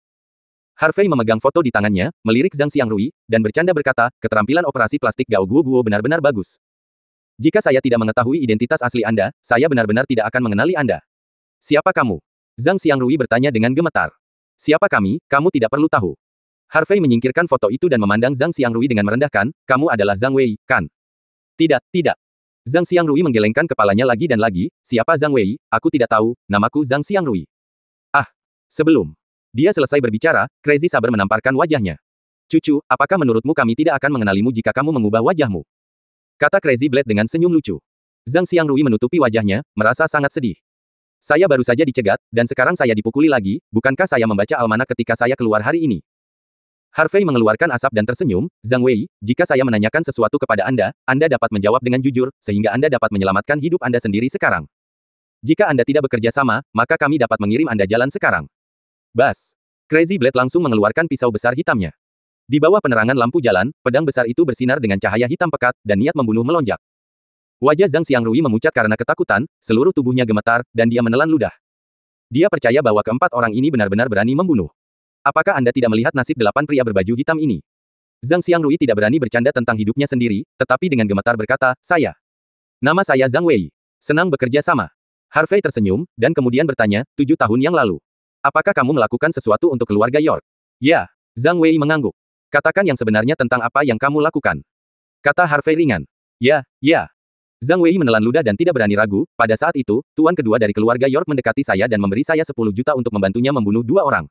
Harvey memegang foto di tangannya, melirik Zhang Xiangrui, dan bercanda berkata, keterampilan operasi plastik Gao Guo benar-benar bagus. Jika saya tidak mengetahui identitas asli Anda, saya benar-benar tidak akan mengenali Anda. Siapa kamu? Zhang Xiangrui bertanya dengan gemetar. Siapa kami, kamu tidak perlu tahu. Harvey menyingkirkan foto itu dan memandang Zhang Xiangrui dengan merendahkan, kamu adalah Zhang Wei, kan? Tidak. Zhang Xiangrui menggelengkan kepalanya lagi dan lagi, siapa Zhang Wei, aku tidak tahu, namaku Zhang Xiangrui. Ah, sebelum dia selesai berbicara, Crazy Saber menamparkan wajahnya. Cucu, apakah menurutmu kami tidak akan mengenalimu jika kamu mengubah wajahmu? Kata Crazy Blade dengan senyum lucu. Zhang Xiangrui menutupi wajahnya, merasa sangat sedih. Saya baru saja dicegat, dan sekarang saya dipukuli lagi, bukankah saya membaca almanak ketika saya keluar hari ini? Harvey mengeluarkan asap dan tersenyum, Zhang Wei, jika saya menanyakan sesuatu kepada Anda dapat menjawab dengan jujur, sehingga Anda dapat menyelamatkan hidup Anda sendiri sekarang. Jika Anda tidak bekerja sama, maka kami dapat mengirim Anda jalan sekarang. Bas. Crazy Blade langsung mengeluarkan pisau besar hitamnya. Di bawah penerangan lampu jalan, pedang besar itu bersinar dengan cahaya hitam pekat, dan niat membunuh melonjak. Wajah Zhang Xiangrui memucat karena ketakutan, seluruh tubuhnya gemetar, dan dia menelan ludah. Dia percaya bahwa keempat orang ini benar-benar berani membunuh. Apakah Anda tidak melihat nasib 8 pria berbaju hitam ini? Zhang Xiangrui tidak berani bercanda tentang hidupnya sendiri, tetapi dengan gemetar berkata, saya. Nama saya Zhang Wei. Senang bekerja sama. Harvey tersenyum, dan kemudian bertanya, 7 tahun yang lalu. Apakah kamu melakukan sesuatu untuk keluarga York? Ya. Zhang Wei mengangguk. Katakan yang sebenarnya tentang apa yang kamu lakukan. Kata Harvey ringan. Ya. Zhang Wei menelan ludah dan tidak berani ragu, pada saat itu, tuan kedua dari keluarga York mendekati saya dan memberi saya 10 juta untuk membantunya membunuh 2 orang.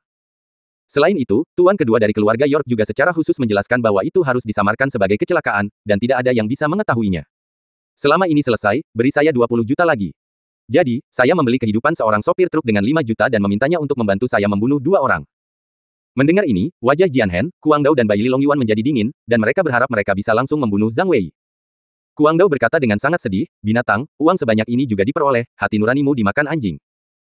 Selain itu, tuan kedua dari keluarga York juga secara khusus menjelaskan bahwa itu harus disamarkan sebagai kecelakaan, dan tidak ada yang bisa mengetahuinya. Selama ini selesai, beri saya 20 juta lagi. Jadi, saya membeli kehidupan seorang sopir truk dengan 5 juta dan memintanya untuk membantu saya membunuh 2 orang. Mendengar ini, wajah Jian Hen, Kuang Dao dan Bai Long Yuan menjadi dingin, dan mereka berharap mereka bisa langsung membunuh Zhang Wei. Kuang Dao berkata dengan sangat sedih, binatang, uang sebanyak ini juga diperoleh, hati nuranimu dimakan anjing.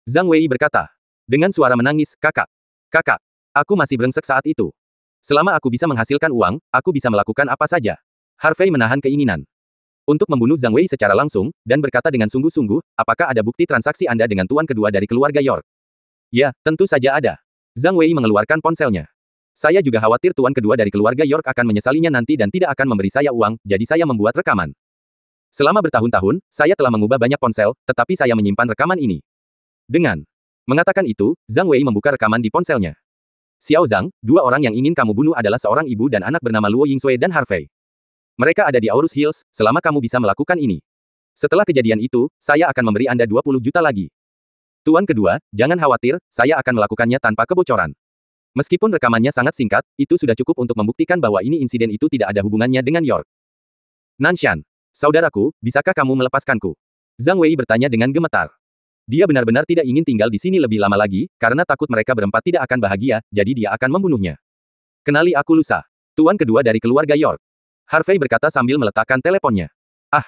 Zhang Wei berkata, dengan suara menangis, kakak. Kakak. Aku masih brengsek saat itu. Selama aku bisa menghasilkan uang, aku bisa melakukan apa saja. Harvey menahan keinginan untuk membunuh Zhang Wei secara langsung, dan berkata dengan sungguh-sungguh, apakah ada bukti transaksi Anda dengan tuan kedua dari keluarga York? Ya, tentu saja ada. Zhang Wei mengeluarkan ponselnya. Saya juga khawatir tuan kedua dari keluarga York akan menyesalinya nanti dan tidak akan memberi saya uang, jadi saya membuat rekaman. Selama bertahun-tahun, saya telah mengubah banyak ponsel, tetapi saya menyimpan rekaman ini. Dengan mengatakan itu, Zhang Wei membuka rekaman di ponselnya. Xiao Zhang, 2 orang yang ingin kamu bunuh adalah seorang ibu dan anak bernama Luo Yingsui dan Harvey. Mereka ada di Aurus Hills, selama kamu bisa melakukan ini. Setelah kejadian itu, saya akan memberi Anda 20 juta lagi. Tuan kedua, jangan khawatir, saya akan melakukannya tanpa kebocoran. Meskipun rekamannya sangat singkat, itu sudah cukup untuk membuktikan bahwa ini insiden itu tidak ada hubungannya dengan York. Nanshan, saudaraku, bisakah kamu melepaskanku? Zhang Wei bertanya dengan gemetar. Dia benar-benar tidak ingin tinggal di sini lebih lama lagi, karena takut mereka berempat tidak akan bahagia, jadi dia akan membunuhnya. Kenali aku Lusa. Tuan kedua dari keluarga York. Harvey berkata sambil meletakkan teleponnya. Ah.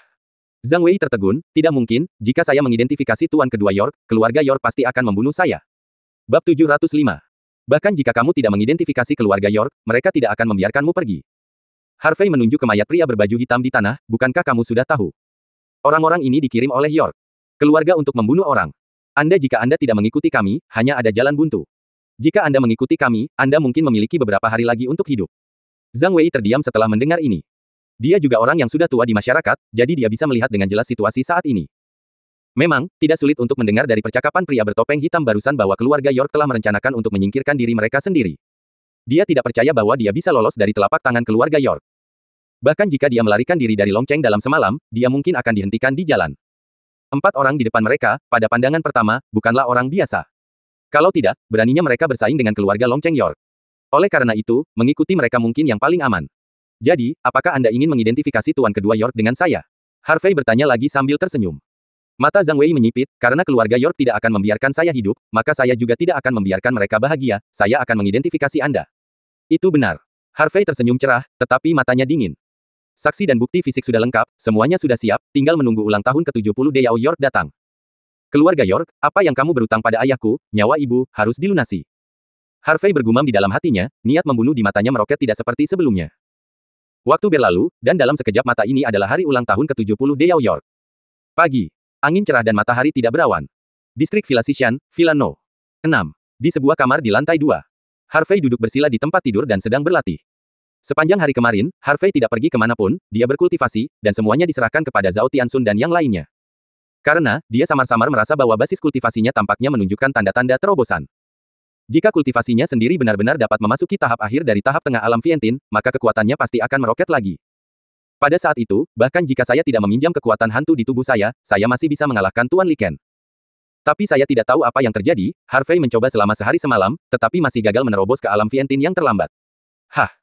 Zhang Wei tertegun, tidak mungkin, jika saya mengidentifikasi tuan kedua York, keluarga York pasti akan membunuh saya. Bab 705. Bahkan jika kamu tidak mengidentifikasi keluarga York, mereka tidak akan membiarkanmu pergi. Harvey menunjuk ke mayat pria berbaju hitam di tanah, bukankah kamu sudah tahu? Orang-orang ini dikirim oleh York. Keluarga untuk membunuh orang. Jika Anda tidak mengikuti kami, hanya ada jalan buntu. Jika Anda mengikuti kami, Anda mungkin memiliki beberapa hari lagi untuk hidup. Zhang Wei terdiam setelah mendengar ini. Dia juga orang yang sudah tua di masyarakat, jadi dia bisa melihat dengan jelas situasi saat ini. Memang, tidak sulit untuk mendengar dari percakapan pria bertopeng hitam barusan bahwa keluarga York telah merencanakan untuk menyingkirkan diri mereka sendiri. Dia tidak percaya bahwa dia bisa lolos dari telapak tangan keluarga York. Bahkan jika dia melarikan diri dari Longcheng dalam semalam, dia mungkin akan dihentikan di jalan. 4 orang di depan mereka, pada pandangan pertama, bukanlah orang biasa. Kalau tidak, beraninya mereka bersaing dengan keluarga Longcheng York. Oleh karena itu, mengikuti mereka mungkin yang paling aman. Jadi, apakah Anda ingin mengidentifikasi tuan kedua York dengan saya? Harvey bertanya lagi sambil tersenyum. Mata Zhang Wei menyipit, karena keluarga York tidak akan membiarkan saya hidup, maka saya juga tidak akan membiarkan mereka bahagia, saya akan mengidentifikasi Anda. Itu benar. Harvey tersenyum cerah, tetapi matanya dingin. Saksi dan bukti fisik sudah lengkap, semuanya sudah siap, tinggal menunggu ulang tahun ke-70 Deyao York datang. Keluarga York, apa yang kamu berutang pada ayahku, nyawa ibu, harus dilunasi. Harvey bergumam di dalam hatinya, niat membunuh di matanya meroket tidak seperti sebelumnya. Waktu berlalu, dan dalam sekejap mata ini adalah hari ulang tahun ke-70 Deyao York. Pagi. Angin cerah dan matahari tidak berawan. Distrik Villa Xishan, Villa No. 6. Di sebuah kamar di lantai 2. Harvey duduk bersila di tempat tidur dan sedang berlatih. Sepanjang hari kemarin, Harvey tidak pergi kemanapun, dia berkultivasi, dan semuanya diserahkan kepada Zhao Tianxun dan yang lainnya. Karena, dia samar-samar merasa bahwa basis kultivasinya tampaknya menunjukkan tanda-tanda terobosan. Jika kultivasinya sendiri benar-benar dapat memasuki tahap akhir dari tahap tengah alam Vientin, maka kekuatannya pasti akan meroket lagi. Pada saat itu, bahkan jika saya tidak meminjam kekuatan hantu di tubuh saya masih bisa mengalahkan Tuan Li Ken. Tapi saya tidak tahu apa yang terjadi, Harvey mencoba selama sehari semalam, tetapi masih gagal menerobos ke alam Vientin yang terlambat. Hah!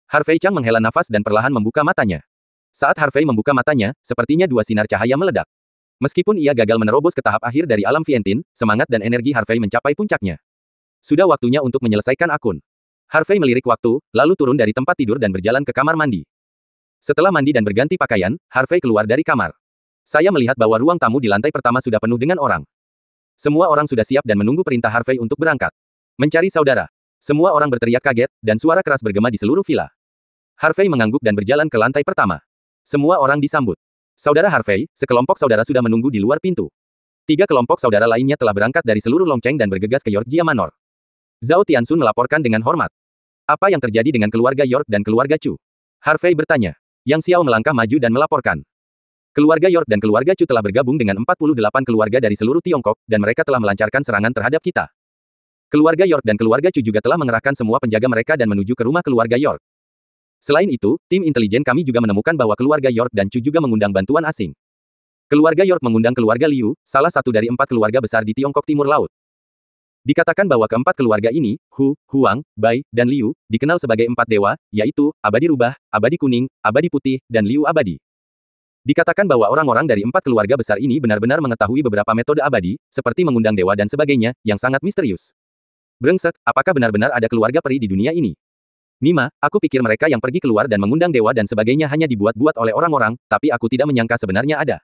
Harvey Chang menghela nafas dan perlahan membuka matanya. Saat Harvey membuka matanya, sepertinya 2 sinar cahaya meledak. Meskipun ia gagal menerobos ke tahap akhir dari alam Vientin, semangat dan energi Harvey mencapai puncaknya. Sudah waktunya untuk menyelesaikan akun. Harvey melirik waktu, lalu turun dari tempat tidur dan berjalan ke kamar mandi. Setelah mandi dan berganti pakaian, Harvey keluar dari kamar. Saya melihat bahwa ruang tamu di lantai pertama sudah penuh dengan orang. Semua orang sudah siap dan menunggu perintah Harvey untuk berangkat. Mencari saudara. Semua orang berteriak kaget, dan suara keras bergema di seluruh villa. Harvey mengangguk dan berjalan ke lantai pertama. Semua orang disambut. Saudara Harvey, sekelompok saudara sudah menunggu di luar pintu. 3 kelompok saudara lainnya telah berangkat dari seluruh Longcheng dan bergegas ke York Manor. Zhao Tianxun melaporkan dengan hormat. Apa yang terjadi dengan keluarga York dan keluarga Chu? Harvey bertanya. Yang Xiao melangkah maju dan melaporkan. Keluarga York dan keluarga Chu telah bergabung dengan 48 keluarga dari seluruh Tiongkok, dan mereka telah melancarkan serangan terhadap kita. Keluarga York dan keluarga Chu juga telah mengerahkan semua penjaga mereka dan menuju ke rumah keluarga York. Selain itu, tim intelijen kami juga menemukan bahwa keluarga York dan Chu juga mengundang bantuan asing. Keluarga York mengundang keluarga Liu, salah satu dari 4 keluarga besar di Tiongkok Timur Laut. Dikatakan bahwa keempat keluarga ini, Hu, Huang, Bai, dan Liu, dikenal sebagai empat dewa, yaitu, abadi rubah, abadi kuning, abadi putih, dan Liu abadi. Dikatakan bahwa orang-orang dari empat keluarga besar ini benar-benar mengetahui beberapa metode abadi, seperti mengundang dewa dan sebagainya, yang sangat misterius. Brengsek, apakah benar-benar ada keluarga peri di dunia ini? Nima, aku pikir mereka yang pergi keluar dan mengundang dewa dan sebagainya hanya dibuat-buat oleh orang-orang, tapi aku tidak menyangka sebenarnya ada.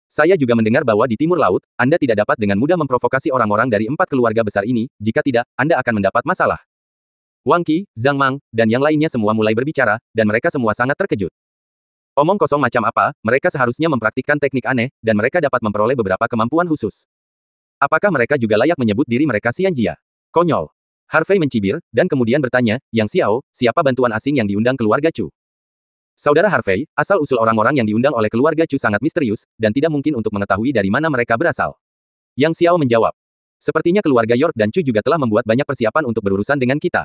Saya juga mendengar bahwa di timur laut, Anda tidak dapat dengan mudah memprovokasi orang-orang dari empat keluarga besar ini, jika tidak, Anda akan mendapat masalah. Wang Qi, Zhang Mang, dan yang lainnya semua mulai berbicara, dan mereka semua sangat terkejut. Omong kosong macam apa, mereka seharusnya mempraktikkan teknik aneh, dan mereka dapat memperoleh beberapa kemampuan khusus. Apakah mereka juga layak menyebut diri mereka Xianjia? Konyol. Harvey mencibir, dan kemudian bertanya, Yang Xiao, siapa bantuan asing yang diundang keluarga Chu? Saudara Harvey, asal-usul orang-orang yang diundang oleh keluarga Chu sangat misterius, dan tidak mungkin untuk mengetahui dari mana mereka berasal. Yang Xiao menjawab. Sepertinya keluarga York dan Chu juga telah membuat banyak persiapan untuk berurusan dengan kita.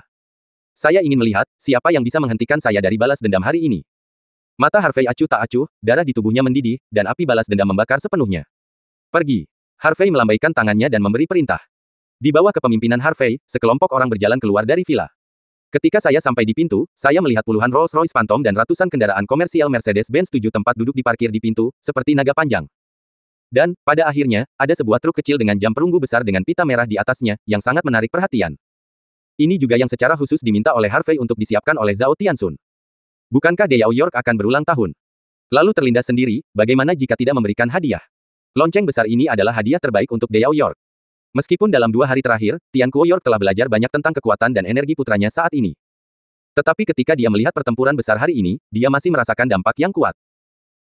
Saya ingin melihat, siapa yang bisa menghentikan saya dari balas dendam hari ini. Mata Harvey acuh tak acuh, darah di tubuhnya mendidih, dan api balas dendam membakar sepenuhnya. Pergi. Harvey melambaikan tangannya dan memberi perintah. Di bawah kepemimpinan Harvey, sekelompok orang berjalan keluar dari villa. Ketika saya sampai di pintu, saya melihat puluhan Rolls-Royce Phantom dan ratusan kendaraan komersial Mercedes-Benz 7 tempat duduk diparkir di pintu, seperti naga panjang. Dan, pada akhirnya, ada sebuah truk kecil dengan jam perunggu besar dengan pita merah di atasnya, yang sangat menarik perhatian. Ini juga yang secara khusus diminta oleh Harvey untuk disiapkan oleh Zhao Tianxun. Bukankah Deyao York akan berulang tahun? Lalu terlindas sendiri, bagaimana jika tidak memberikan hadiah? Lonceng besar ini adalah hadiah terbaik untuk Deyao York. Meskipun dalam 2 hari terakhir, Tian Kuo York telah belajar banyak tentang kekuatan dan energi putranya saat ini. Tetapi ketika dia melihat pertempuran besar hari ini, dia masih merasakan dampak yang kuat.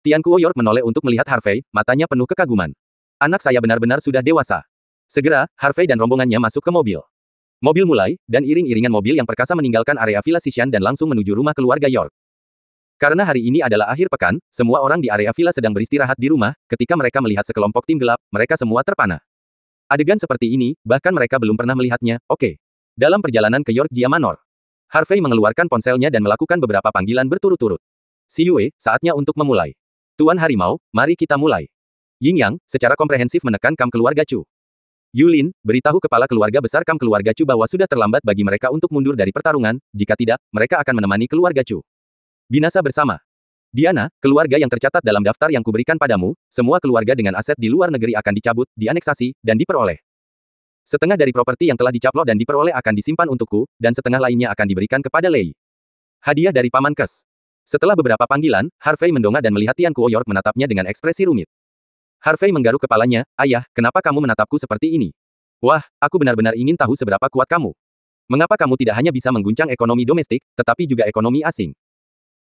Tian Kuo York menoleh untuk melihat Harvey, matanya penuh kekaguman. Anak saya benar-benar sudah dewasa. Segera, Harvey dan rombongannya masuk ke mobil. Mobil mulai, dan iring-iringan mobil yang perkasa meninggalkan area Villa Sishan dan langsung menuju rumah keluarga York. Karena hari ini adalah akhir pekan, semua orang di area villa sedang beristirahat di rumah, ketika mereka melihat sekelompok tim gelap, mereka semua terpana. Adegan seperti ini, bahkan mereka belum pernah melihatnya, oke. Dalam perjalanan ke Yorkjia Manor, Harvey mengeluarkan ponselnya dan melakukan beberapa panggilan berturut-turut. Si Yue, saatnya untuk memulai. Tuan Harimau, mari kita mulai. Ying Yang, secara komprehensif menekan kam keluarga Chu. Yulin, beritahu kepala keluarga besar kam keluarga Chu bahwa sudah terlambat bagi mereka untuk mundur dari pertarungan, jika tidak, mereka akan menemani keluarga Chu. Binasa bersama. Diana, keluarga yang tercatat dalam daftar yang kuberikan padamu, semua keluarga dengan aset di luar negeri akan dicabut, dianeksasi, dan diperoleh. Setengah dari properti yang telah dicaplok dan diperoleh akan disimpan untukku, dan setengah lainnya akan diberikan kepada Lei. Hadiah dari Paman Kes. Setelah beberapa panggilan, Harvey mendongak dan melihat Tian Kuo York menatapnya dengan ekspresi rumit. Harvey menggaruk kepalanya, ayah, kenapa kamu menatapku seperti ini? Wah, aku benar-benar ingin tahu seberapa kuat kamu. Mengapa kamu tidak hanya bisa mengguncang ekonomi domestik, tetapi juga ekonomi asing?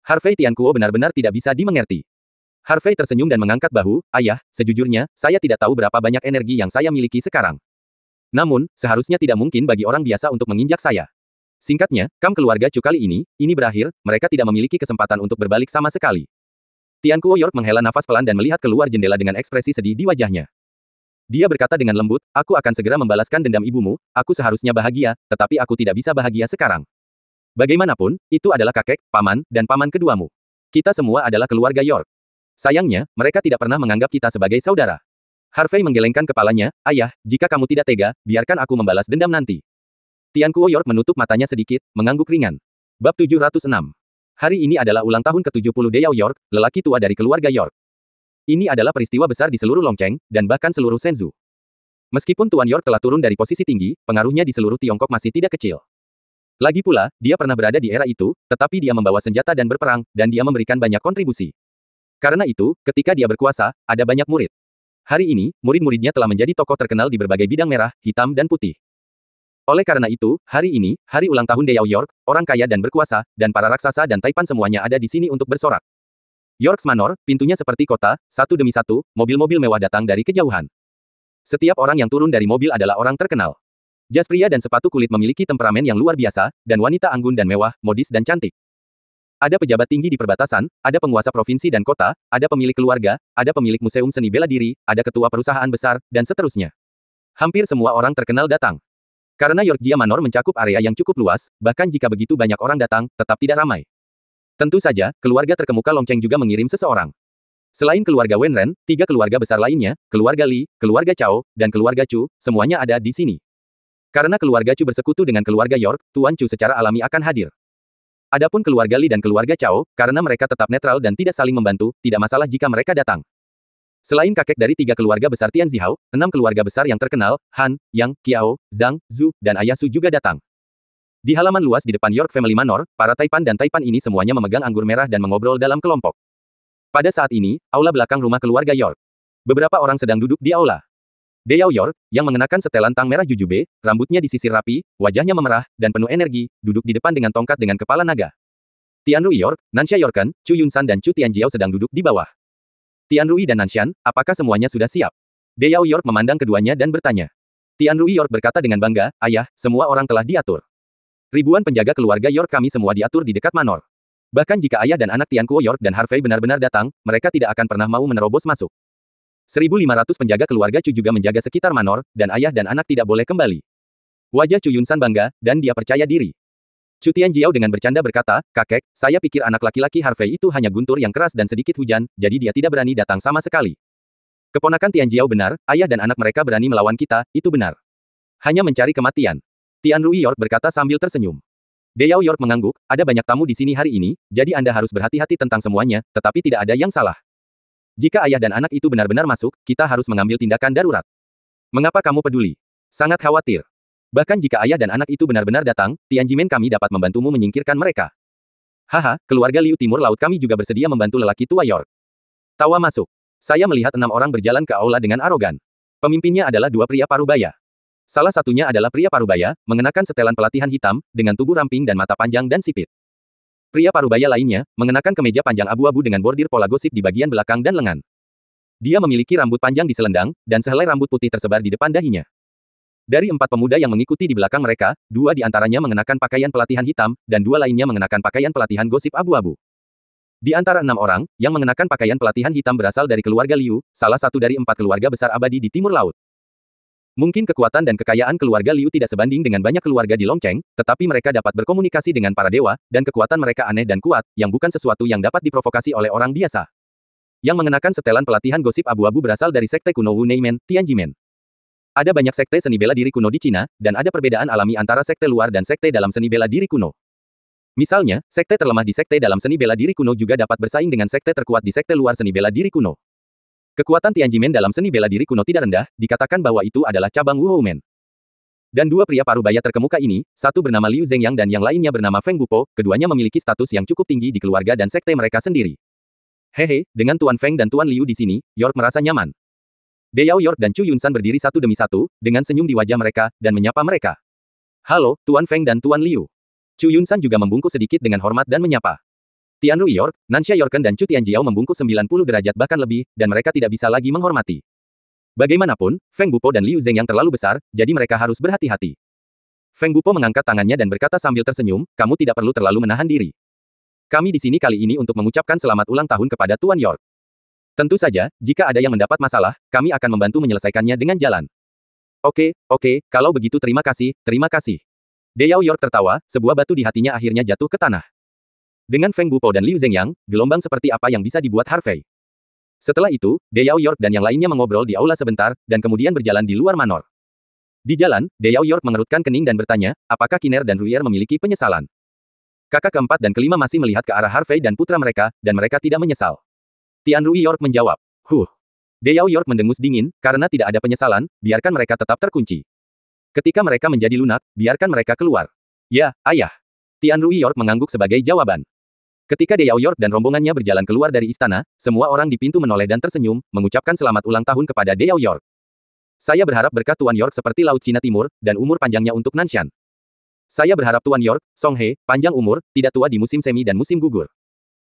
Harvey Tian Kuo benar-benar tidak bisa dimengerti. Harvey tersenyum dan mengangkat bahu, ayah, sejujurnya, saya tidak tahu berapa banyak energi yang saya miliki sekarang. Namun, seharusnya tidak mungkin bagi orang biasa untuk menginjak saya. Singkatnya, kam keluarga Chu kali ini berakhir, mereka tidak memiliki kesempatan untuk berbalik sama sekali. Tian Kuo York menghela nafas pelan dan melihat keluar jendela dengan ekspresi sedih di wajahnya. Dia berkata dengan lembut, aku akan segera membalaskan dendam ibumu, aku seharusnya bahagia, tetapi aku tidak bisa bahagia sekarang. Bagaimanapun, itu adalah kakek, paman, dan paman keduamu. Kita semua adalah keluarga York. Sayangnya, mereka tidak pernah menganggap kita sebagai saudara. Harvey menggelengkan kepalanya, ayah, jika kamu tidak tega, biarkan aku membalas dendam nanti. Tian Kuo York menutup matanya sedikit, mengangguk ringan. Bab 706. Hari ini adalah ulang tahun ke-70 Deyao York, lelaki tua dari keluarga York. Ini adalah peristiwa besar di seluruh Longcheng, dan bahkan seluruh Shenzhou. Meskipun Tuan York telah turun dari posisi tinggi, pengaruhnya di seluruh Tiongkok masih tidak kecil. Lagi pula, dia pernah berada di era itu, tetapi dia membawa senjata dan berperang, dan dia memberikan banyak kontribusi. Karena itu, ketika dia berkuasa, ada banyak murid. Hari ini, murid-muridnya telah menjadi tokoh terkenal di berbagai bidang merah, hitam dan putih. Oleh karena itu, hari ini, hari ulang tahun Deyao York, orang kaya dan berkuasa, dan para raksasa dan taipan semuanya ada di sini untuk bersorak. York's Manor, pintunya seperti kota, satu demi satu, mobil-mobil mewah datang dari kejauhan. Setiap orang yang turun dari mobil adalah orang terkenal. Jas pria dan sepatu kulit memiliki temperamen yang luar biasa, dan wanita anggun dan mewah, modis dan cantik. Ada pejabat tinggi di perbatasan, ada penguasa provinsi dan kota, ada pemilik keluarga, ada pemilik museum seni bela diri, ada ketua perusahaan besar, dan seterusnya. Hampir semua orang terkenal datang. Karena Yorkjia Manor mencakup area yang cukup luas, bahkan jika begitu banyak orang datang, tetap tidak ramai. Tentu saja, keluarga terkemuka Longcheng juga mengirim seseorang. Selain keluarga Wenren, 3 keluarga besar lainnya, keluarga Li, keluarga Chao, dan keluarga Chu, semuanya ada di sini. Karena keluarga Chu bersekutu dengan keluarga York, Tuan Chu secara alami akan hadir. Adapun keluarga Li dan keluarga Chao, karena mereka tetap netral dan tidak saling membantu, tidak masalah jika mereka datang. Selain kakek dari 3 keluarga besar Tian Zihao, 6 keluarga besar yang terkenal, Han, Yang, Qiao, Zhang, Zhu, dan Ayah Su juga datang. Di halaman luas di depan York Family Manor, para Taipan dan Taipan ini semuanya memegang anggur merah dan mengobrol dalam kelompok. Pada saat ini, aula belakang rumah keluarga York. Beberapa orang sedang duduk di aula. Deyao York, yang mengenakan setelan tang merah jujube, rambutnya disisir rapi, wajahnya memerah, dan penuh energi, duduk di depan dengan tongkat dengan kepala naga. Tian Rui York, Nansha Yorken, Chu Yunsan dan Chu Tianjiao sedang duduk di bawah. Tian Rui dan Nanshan, apakah semuanya sudah siap? Deyao York memandang keduanya dan bertanya. Tian Rui York berkata dengan bangga, ayah, semua orang telah diatur. Ribuan penjaga keluarga York kami semua diatur di dekat manor. Bahkan jika ayah dan anak Tian Kuo York dan Harvey benar-benar datang, mereka tidak akan pernah mau menerobos masuk. 1.500 penjaga keluarga Chu juga menjaga sekitar manor, dan ayah dan anak tidak boleh kembali. Wajah Chu Yunsan bangga, dan dia percaya diri. Chu Tianjiao dengan bercanda berkata, kakek, saya pikir anak laki-laki Harvey itu hanya guntur yang keras dan sedikit hujan, jadi dia tidak berani datang sama sekali. Keponakan Tianjiao benar, ayah dan anak mereka berani melawan kita, itu benar. Hanya mencari kematian. Tian Rui York berkata sambil tersenyum. Deyao York mengangguk, ada banyak tamu di sini hari ini, jadi Anda harus berhati-hati tentang semuanya, tetapi tidak ada yang salah. Jika ayah dan anak itu benar-benar masuk, kita harus mengambil tindakan darurat. Mengapa kamu peduli? Sangat khawatir. Bahkan jika ayah dan anak itu benar-benar datang, Tianjimen kami dapat membantumu menyingkirkan mereka. Haha, keluarga Liu Timur Laut kami juga bersedia membantu lelaki tua York. Tawa masuk. Saya melihat 6 orang berjalan ke aula dengan arogan. Pemimpinnya adalah 2 pria parubaya. Salah satunya adalah pria parubaya, mengenakan setelan pelatihan hitam, dengan tubuh ramping dan mata panjang dan sipit. Pria parubaya lainnya, mengenakan kemeja panjang abu-abu dengan bordir pola gosip di bagian belakang dan lengan. Dia memiliki rambut panjang di selendang, dan sehelai rambut putih tersebar di depan dahinya. Dari 4 pemuda yang mengikuti di belakang mereka, 2 di antaranya mengenakan pakaian pelatihan hitam, dan 2 lainnya mengenakan pakaian pelatihan gosip abu-abu. Di antara 6 orang, yang mengenakan pakaian pelatihan hitam berasal dari keluarga Liu, salah satu dari 4 keluarga besar abadi di Timur Laut. Mungkin kekuatan dan kekayaan keluarga Liu tidak sebanding dengan banyak keluarga di Longcheng, tetapi mereka dapat berkomunikasi dengan para dewa, dan kekuatan mereka aneh dan kuat, yang bukan sesuatu yang dapat diprovokasi oleh orang biasa. Yang mengenakan setelan pelatihan gosip abu-abu berasal dari sekte kuno Wu Neimen, Tianjimen. Ada banyak sekte seni bela diri kuno di Cina, dan ada perbedaan alami antara sekte luar dan sekte dalam seni bela diri kuno. Misalnya, sekte terlemah di sekte dalam seni bela diri kuno juga dapat bersaing dengan sekte terkuat di sekte luar seni bela diri kuno. Kekuatan Tianjimen dalam seni bela diri kuno tidak rendah, dikatakan bahwa itu adalah cabang Wu Houmen. Dan 2 pria parubaya terkemuka ini, satu bernama Liu Zhengyang dan yang lainnya bernama Feng Bupo, keduanya memiliki status yang cukup tinggi di keluarga dan sekte mereka sendiri. Hehe, dengan Tuan Feng dan Tuan Liu di sini, York merasa nyaman. Deyao York dan Chu Yunsan berdiri satu demi satu, dengan senyum di wajah mereka, dan menyapa mereka. Halo, Tuan Feng dan Tuan Liu. Chu Yunsan juga membungkuk sedikit dengan hormat dan menyapa. Tian Rui York, Nansha Yorken dan Chu Tianjiao membungkuk 90 derajat bahkan lebih, dan mereka tidak bisa lagi menghormati. Bagaimanapun, Feng Bupo dan Liu Zhengyang terlalu besar, jadi mereka harus berhati-hati. Feng Bupo mengangkat tangannya dan berkata sambil tersenyum, kamu tidak perlu terlalu menahan diri. Kami di sini kali ini untuk mengucapkan selamat ulang tahun kepada Tuan York. Tentu saja, jika ada yang mendapat masalah, kami akan membantu menyelesaikannya dengan jalan. Oke, kalau begitu terima kasih, terima kasih. Deyao York tertawa, sebuah batu di hatinya akhirnya jatuh ke tanah. Dengan Feng Bupo dan Liu Zhengyang, gelombang seperti apa yang bisa dibuat Harvey? Setelah itu, Deyao York dan yang lainnya mengobrol di aula sebentar, dan kemudian berjalan di luar manor. Di jalan, Deyao York mengerutkan kening dan bertanya, apakah Kiner dan Ruier memiliki penyesalan? Kakak keempat dan kelima masih melihat ke arah Harvey dan putra mereka, dan mereka tidak menyesal. Tian Rui York menjawab, Deyao York mendengus dingin, karena tidak ada penyesalan, biarkan mereka tetap terkunci. Ketika mereka menjadi lunak, biarkan mereka keluar. Ya, ayah. Tian Rui York mengangguk sebagai jawaban. Ketika Deyao York dan rombongannya berjalan keluar dari istana, semua orang di pintu menoleh dan tersenyum, mengucapkan selamat ulang tahun kepada Deyao York. Saya berharap berkat Tuan York seperti Laut Cina Timur, dan umur panjangnya untuk Nanshan. Saya berharap Tuan York, Song He, panjang umur, tidak tua di musim semi dan musim gugur.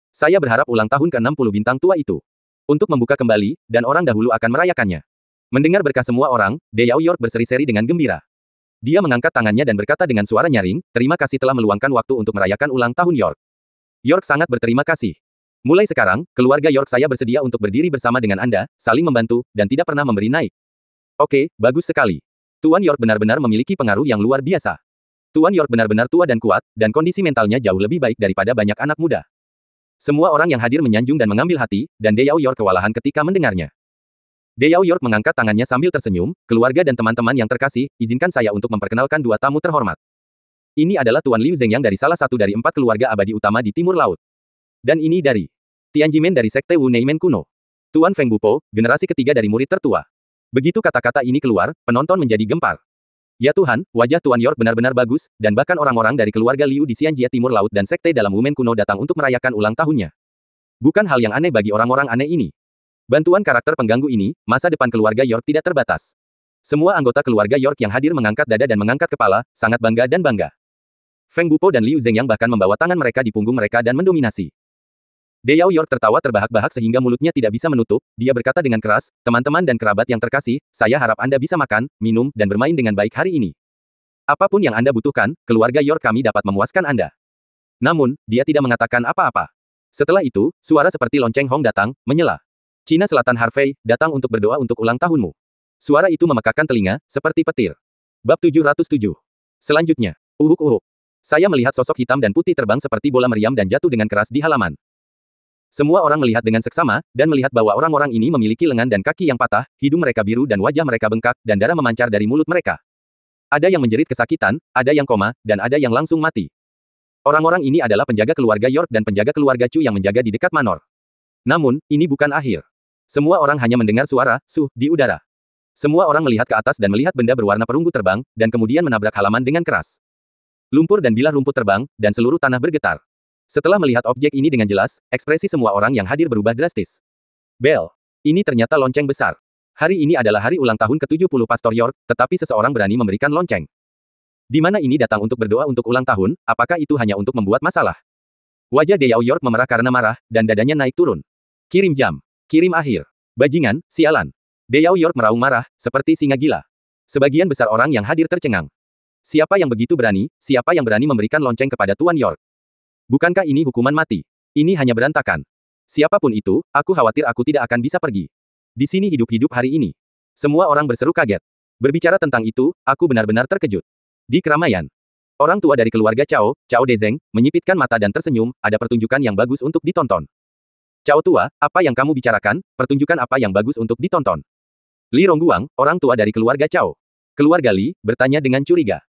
Saya berharap ulang tahun ke-60 bintang tua itu. Untuk membuka kembali, dan orang dahulu akan merayakannya. Mendengar berkah semua orang, Deyao York berseri-seri dengan gembira. Dia mengangkat tangannya dan berkata dengan suara nyaring, terima kasih telah meluangkan waktu untuk merayakan ulang tahun York. York sangat berterima kasih. Mulai sekarang, keluarga York saya bersedia untuk berdiri bersama dengan Anda, saling membantu, dan tidak pernah memberi naik. Oke, bagus sekali. Tuan York benar-benar memiliki pengaruh yang luar biasa. Tuan York benar-benar tua dan kuat, dan kondisi mentalnya jauh lebih baik daripada banyak anak muda. Semua orang yang hadir menyanjung dan mengambil hati, dan Deyao York kewalahan ketika mendengarnya. Deyao York mengangkat tangannya sambil tersenyum, keluarga dan teman-teman yang terkasih, izinkan saya untuk memperkenalkan dua tamu terhormat. Ini adalah Tuan Liu Zhengyang dari salah satu dari 4 keluarga abadi utama di Timur Laut. Dan ini dari Tianjimen dari Sekte Wu Neimen kuno. Tuan Feng Bupo, generasi ketiga dari murid tertua. Begitu kata-kata ini keluar, penonton menjadi gempar. Ya Tuhan, wajah Tuan York benar-benar bagus, dan bahkan orang-orang dari keluarga Liu di Xianjia Timur Laut dan Sekte dalam Wumen kuno datang untuk merayakan ulang tahunnya. Bukan hal yang aneh bagi orang-orang aneh ini. Bantuan karakter pengganggu ini, masa depan keluarga York tidak terbatas. Semua anggota keluarga York yang hadir mengangkat dada dan mengangkat kepala, sangat bangga dan bangga. Feng Bupo dan Liu Zhengyang bahkan membawa tangan mereka di punggung mereka dan mendominasi. Deyao York tertawa terbahak-bahak sehingga mulutnya tidak bisa menutup, dia berkata dengan keras, teman-teman dan kerabat yang terkasih, saya harap Anda bisa makan, minum, dan bermain dengan baik hari ini. Apapun yang Anda butuhkan, keluarga York kami dapat memuaskan Anda. Namun, dia tidak mengatakan apa-apa. Setelah itu, suara seperti lonceng Hong datang, menyela. Cina Selatan Harvey, datang untuk berdoa untuk ulang tahunmu. Suara itu memekakkan telinga, seperti petir. Bab 707. Selanjutnya, uhuk-uhuk. Saya melihat sosok hitam dan putih terbang seperti bola meriam dan jatuh dengan keras di halaman. Semua orang melihat dengan seksama, dan melihat bahwa orang-orang ini memiliki lengan dan kaki yang patah, hidung mereka biru dan wajah mereka bengkak, dan darah memancar dari mulut mereka. Ada yang menjerit kesakitan, ada yang koma, dan ada yang langsung mati. Orang-orang ini adalah penjaga keluarga York dan penjaga keluarga Chu yang menjaga di dekat manor. Namun, ini bukan akhir. Semua orang hanya mendengar suara "suh" di udara. Semua orang melihat ke atas dan melihat benda berwarna perunggu terbang, dan kemudian menabrak halaman dengan keras. Lumpur dan bilah rumput terbang, dan seluruh tanah bergetar. Setelah melihat objek ini dengan jelas, ekspresi semua orang yang hadir berubah drastis. Bel. Ini ternyata lonceng besar. Hari ini adalah hari ulang tahun ke-70 Pastor York, tetapi seseorang berani memberikan lonceng. Di mana ini datang untuk berdoa untuk ulang tahun, apakah itu hanya untuk membuat masalah? Wajah Deyao York memerah karena marah, dan dadanya naik turun. Kirim jam. Kirim akhir. Bajingan, sialan. Deyao York meraung marah, seperti singa gila. Sebagian besar orang yang hadir tercengang. Siapa yang begitu berani, siapa yang berani memberikan lonceng kepada Tuan York? Bukankah ini hukuman mati? Ini hanya berantakan. Siapapun itu, aku khawatir aku tidak akan bisa pergi. Di sini hidup-hidup hari ini. Semua orang berseru kaget. Berbicara tentang itu, aku benar-benar terkejut. Di keramaian. Orang tua dari keluarga Cao, Cao Dezeng, menyipitkan mata dan tersenyum, ada pertunjukan yang bagus untuk ditonton. Cao tua, apa yang kamu bicarakan, pertunjukan apa yang bagus untuk ditonton? Li Rongguang, orang tua dari keluarga Cao. Keluarga Li, bertanya dengan curiga.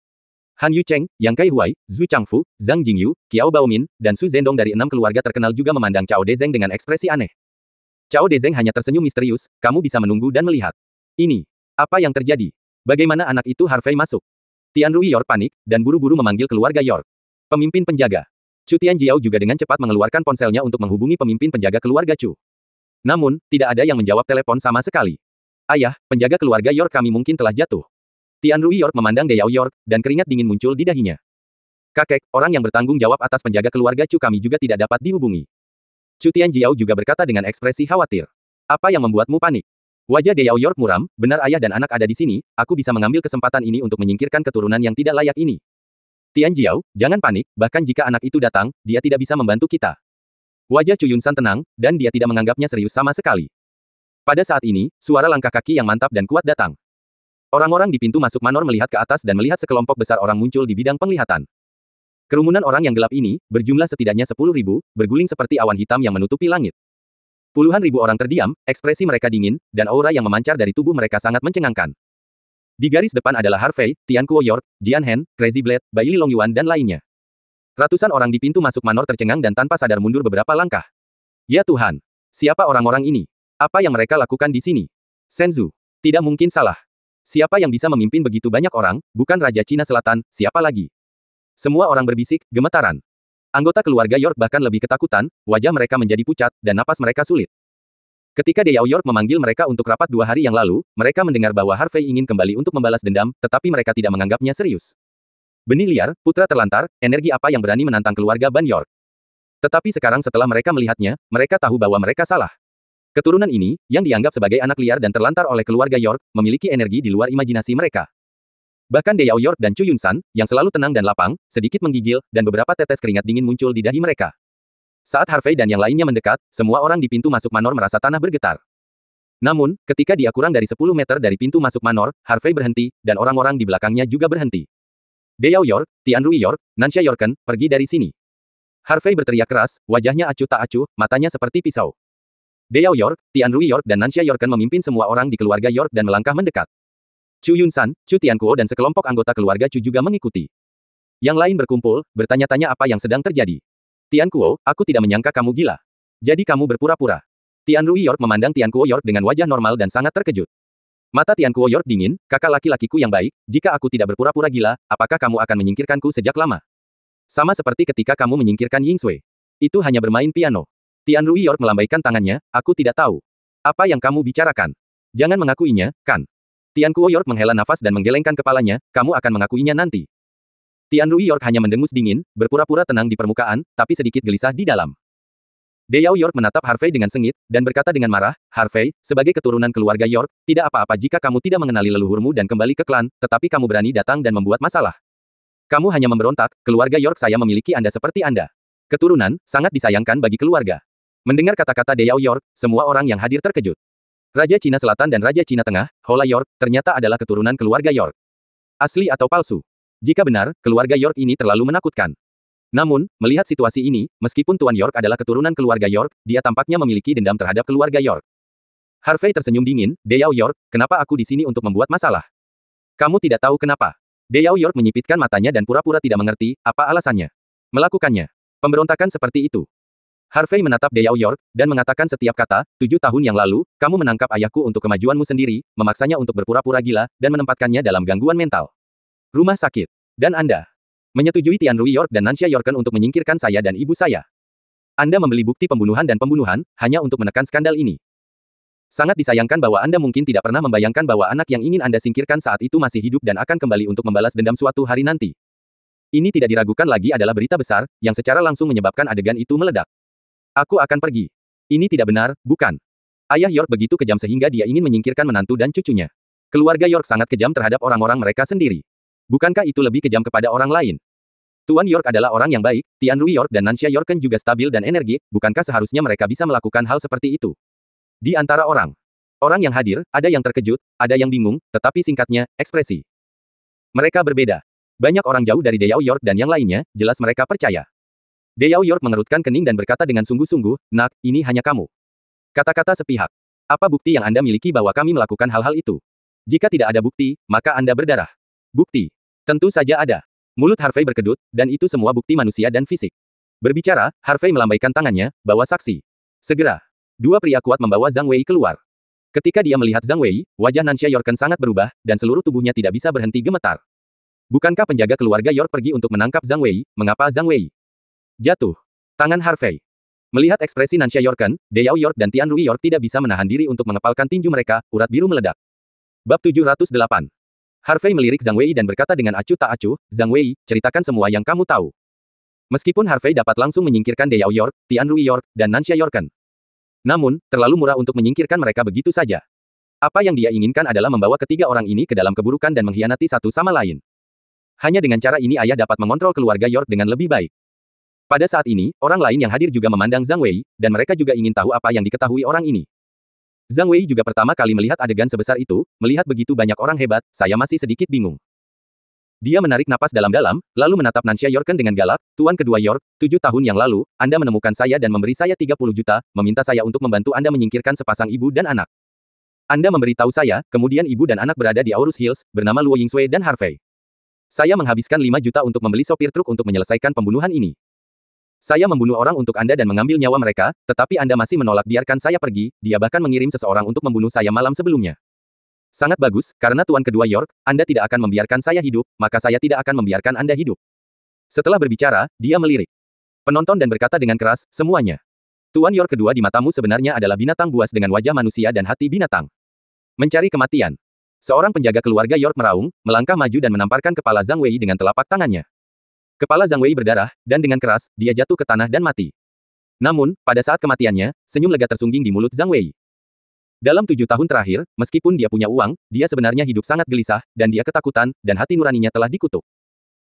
Han Yucheng, Yang Kai Huai, Zhu Changfu, Zhang Jingyu, Qiao Baomin, dan Su Zhendong dari 6 keluarga terkenal juga memandang Cao Dezeng dengan ekspresi aneh. Cao Dezeng hanya tersenyum misterius, kamu bisa menunggu dan melihat. Ini. Apa yang terjadi? Bagaimana anak itu Harvey masuk? Tian Rui York panik, dan buru-buru memanggil keluarga York. Pemimpin penjaga. Chu Tianjiao juga dengan cepat mengeluarkan ponselnya untuk menghubungi pemimpin penjaga keluarga Chu. Namun, tidak ada yang menjawab telepon sama sekali. Ayah, penjaga keluarga York kami mungkin telah jatuh. Tian Rui York memandang Deyao York, dan keringat dingin muncul di dahinya. Kakek, orang yang bertanggung jawab atas penjaga keluarga Chu kami juga tidak dapat dihubungi. Chu Tianjiao juga berkata dengan ekspresi khawatir. Apa yang membuatmu panik? Wajah Deyao York muram, benar ayah dan anak ada di sini, aku bisa mengambil kesempatan ini untuk menyingkirkan keturunan yang tidak layak ini. Tianjiao, jangan panik, bahkan jika anak itu datang, dia tidak bisa membantu kita. Wajah Chu Yunsan tenang, dan dia tidak menganggapnya serius sama sekali. Pada saat ini, suara langkah kaki yang mantap dan kuat datang. Orang-orang di pintu masuk manor melihat ke atas dan melihat sekelompok besar orang muncul di bidang penglihatan. Kerumunan orang yang gelap ini, berjumlah setidaknya 10.000, berguling seperti awan hitam yang menutupi langit. Puluhan ribu orang terdiam, ekspresi mereka dingin, dan aura yang memancar dari tubuh mereka sangat mencengangkan. Di garis depan adalah Harvey, Tian Kuo York, Jian Hen, Crazy Blade, Bai Li Long Yuan dan lainnya. Ratusan orang di pintu masuk manor tercengang dan tanpa sadar mundur beberapa langkah. Ya Tuhan! Siapa orang-orang ini? Apa yang mereka lakukan di sini? Senzu. Tidak mungkin salah. Siapa yang bisa memimpin begitu banyak orang, bukan Raja Cina Selatan, siapa lagi? Semua orang berbisik, gemetaran. Anggota keluarga York bahkan lebih ketakutan, wajah mereka menjadi pucat, dan napas mereka sulit. Ketika Deyao York memanggil mereka untuk rapat 2 hari yang lalu, mereka mendengar bahwa Harvey ingin kembali untuk membalas dendam, tetapi mereka tidak menganggapnya serius. Benih liar, putra terlantar, energi apa yang berani menantang keluarga Ban York? Tetapi sekarang setelah mereka melihatnya, mereka tahu bahwa mereka salah. Keturunan ini, yang dianggap sebagai anak liar dan terlantar oleh keluarga York, memiliki energi di luar imajinasi mereka. Bahkan Deyao York dan Chu Yunsan, yang selalu tenang dan lapang, sedikit menggigil, dan beberapa tetes keringat dingin muncul di dahi mereka. Saat Harvey dan yang lainnya mendekat, semua orang di pintu masuk manor merasa tanah bergetar. Namun, ketika dia kurang dari 10 meter dari pintu masuk manor, Harvey berhenti, dan orang-orang di belakangnya juga berhenti. Deyao York, Tian Rui York, Nansha Yorken, pergi dari sini. Harvey berteriak keras, wajahnya acuh tak acuh, matanya seperti pisau. Deyao York, Tian Rui York dan Nansha Yorken memimpin semua orang di keluarga York dan melangkah mendekat. Chu Yunsan, Chu Tianquo dan sekelompok anggota keluarga Chu juga mengikuti. Yang lain berkumpul, bertanya-tanya apa yang sedang terjadi. Tianquo, aku tidak menyangka kamu gila. Jadi kamu berpura-pura. Tian Rui York memandang Tianquo York dengan wajah normal dan sangat terkejut. Mata Tianquo York dingin, kakak laki-lakiku yang baik, jika aku tidak berpura-pura gila, apakah kamu akan menyingkirkanku sejak lama? Sama seperti ketika kamu menyingkirkan Ying Sui. Itu hanya bermain piano. Tian Rui York melambaikan tangannya, aku tidak tahu. Apa yang kamu bicarakan? Jangan mengakuinya, kan? Tianquo York menghela nafas dan menggelengkan kepalanya, kamu akan mengakuinya nanti. Tian Rui York hanya mendengus dingin, berpura-pura tenang di permukaan, tapi sedikit gelisah di dalam. Deyao York menatap Harvey dengan sengit, dan berkata dengan marah, Harvey, sebagai keturunan keluarga York, tidak apa-apa jika kamu tidak mengenali leluhurmu dan kembali ke klan, tetapi kamu berani datang dan membuat masalah. Kamu hanya memberontak, keluarga York saya memiliki Anda seperti Anda. Keturunan, sangat disayangkan bagi keluarga. Mendengar kata-kata Deyao York, semua orang yang hadir terkejut. Raja Cina Selatan dan Raja Cina Tengah, Hola York, ternyata adalah keturunan keluarga York. Asli atau palsu? Jika benar, keluarga York ini terlalu menakutkan. Namun, melihat situasi ini, meskipun Tuan York adalah keturunan keluarga York, dia tampaknya memiliki dendam terhadap keluarga York. Harvey tersenyum dingin, Deyao York, kenapa aku di sini untuk membuat masalah? Kamu tidak tahu kenapa. Deyao York menyipitkan matanya dan pura-pura tidak mengerti, apa alasannya. Melakukannya. Pemberontakan seperti itu. Harvey menatap Deyao York, dan mengatakan setiap kata, 7 tahun yang lalu, kamu menangkap ayahku untuk kemajuanmu sendiri, memaksanya untuk berpura-pura gila, dan menempatkannya dalam gangguan mental. Rumah sakit. Dan Anda menyetujui Tian Rui York dan Nansha Yorken untuk menyingkirkan saya dan ibu saya. Anda membeli bukti pembunuhan dan pembunuhan, hanya untuk menekan skandal ini. Sangat disayangkan bahwa Anda mungkin tidak pernah membayangkan bahwa anak yang ingin Anda singkirkan saat itu masih hidup dan akan kembali untuk membalas dendam suatu hari nanti. Ini tidak diragukan lagi adalah berita besar, yang secara langsung menyebabkan adegan itu meledak. Aku akan pergi. Ini tidak benar, bukan? Ayah York begitu kejam sehingga dia ingin menyingkirkan menantu dan cucunya. Keluarga York sangat kejam terhadap orang-orang mereka sendiri. Bukankah itu lebih kejam kepada orang lain? Tuan York adalah orang yang baik, Tian Rui York dan Nansha Yorken juga stabil dan energik, bukankah seharusnya mereka bisa melakukan hal seperti itu? Di antara orang yang hadir, ada yang terkejut, ada yang bingung, tetapi singkatnya, ekspresi mereka berbeda. Banyak orang jauh dari Deyao York dan yang lainnya, jelas mereka percaya. Deyao York mengerutkan kening dan berkata dengan sungguh-sungguh, nak, ini hanya kamu. Kata-kata sepihak. Apa bukti yang Anda miliki bahwa kami melakukan hal-hal itu? Jika tidak ada bukti, maka Anda berdarah. Bukti. Tentu saja ada. Mulut Harvey berkedut, dan itu semua bukti manusia dan fisik. Berbicara, Harvey melambaikan tangannya, bawa saksi. Segera. 2 pria kuat membawa Zhang Wei keluar. Ketika dia melihat Zhang Wei, wajah Nansha Yorken sangat berubah, dan seluruh tubuhnya tidak bisa berhenti gemetar. Bukankah penjaga keluarga York pergi untuk menangkap Zhang Wei? Mengapa Zhang Wei jatuh? Tangan Harvey. Melihat ekspresi Nansha Yorken, Deyao York dan Tian Rui York tidak bisa menahan diri untuk mengepalkan tinju mereka, urat biru meledak. Bab 708. Harvey melirik Zhang Wei dan berkata dengan acuh tak acuh, Zhang Wei, ceritakan semua yang kamu tahu. Meskipun Harvey dapat langsung menyingkirkan Deyao York, Tian Rui York, dan Nansha Yorken. Namun, terlalu murah untuk menyingkirkan mereka begitu saja. Apa yang dia inginkan adalah membawa ketiga orang ini ke dalam keburukan dan mengkhianati satu sama lain. Hanya dengan cara ini ayah dapat mengontrol keluarga York dengan lebih baik. Pada saat ini, orang lain yang hadir juga memandang Zhang Wei, dan mereka juga ingin tahu apa yang diketahui orang ini. Zhang Wei juga pertama kali melihat adegan sebesar itu, melihat begitu banyak orang hebat, saya masih sedikit bingung. Dia menarik napas dalam-dalam, lalu menatap Nansha Yorken dengan galak, Tuan kedua York, 7 tahun yang lalu, Anda menemukan saya dan memberi saya 30 juta, meminta saya untuk membantu Anda menyingkirkan sepasang ibu dan anak. Anda memberitahu saya, kemudian ibu dan anak berada di Aurus Hills, bernama Luo Yingsui dan Harvey. Saya menghabiskan 5 juta untuk membeli sopir truk untuk menyelesaikan pembunuhan ini. Saya membunuh orang untuk Anda dan mengambil nyawa mereka, tetapi Anda masih menolak biarkan saya pergi, dia bahkan mengirim seseorang untuk membunuh saya malam sebelumnya. Sangat bagus, karena Tuan kedua York, Anda tidak akan membiarkan saya hidup, maka saya tidak akan membiarkan Anda hidup. Setelah berbicara, dia melirik penonton dan berkata dengan keras, semuanya. Tuan York kedua di matamu sebenarnya adalah binatang buas dengan wajah manusia dan hati binatang. Mencari kematian. Seorang penjaga keluarga York meraung, melangkah maju dan menamparkan kepala Zhang Wei dengan telapak tangannya. Kepala Zhang Wei berdarah, dan dengan keras, dia jatuh ke tanah dan mati. Namun, pada saat kematiannya, senyum lega tersungging di mulut Zhang Wei. Dalam 7 tahun terakhir, meskipun dia punya uang, dia sebenarnya hidup sangat gelisah, dan dia ketakutan, dan hati nuraninya telah dikutuk.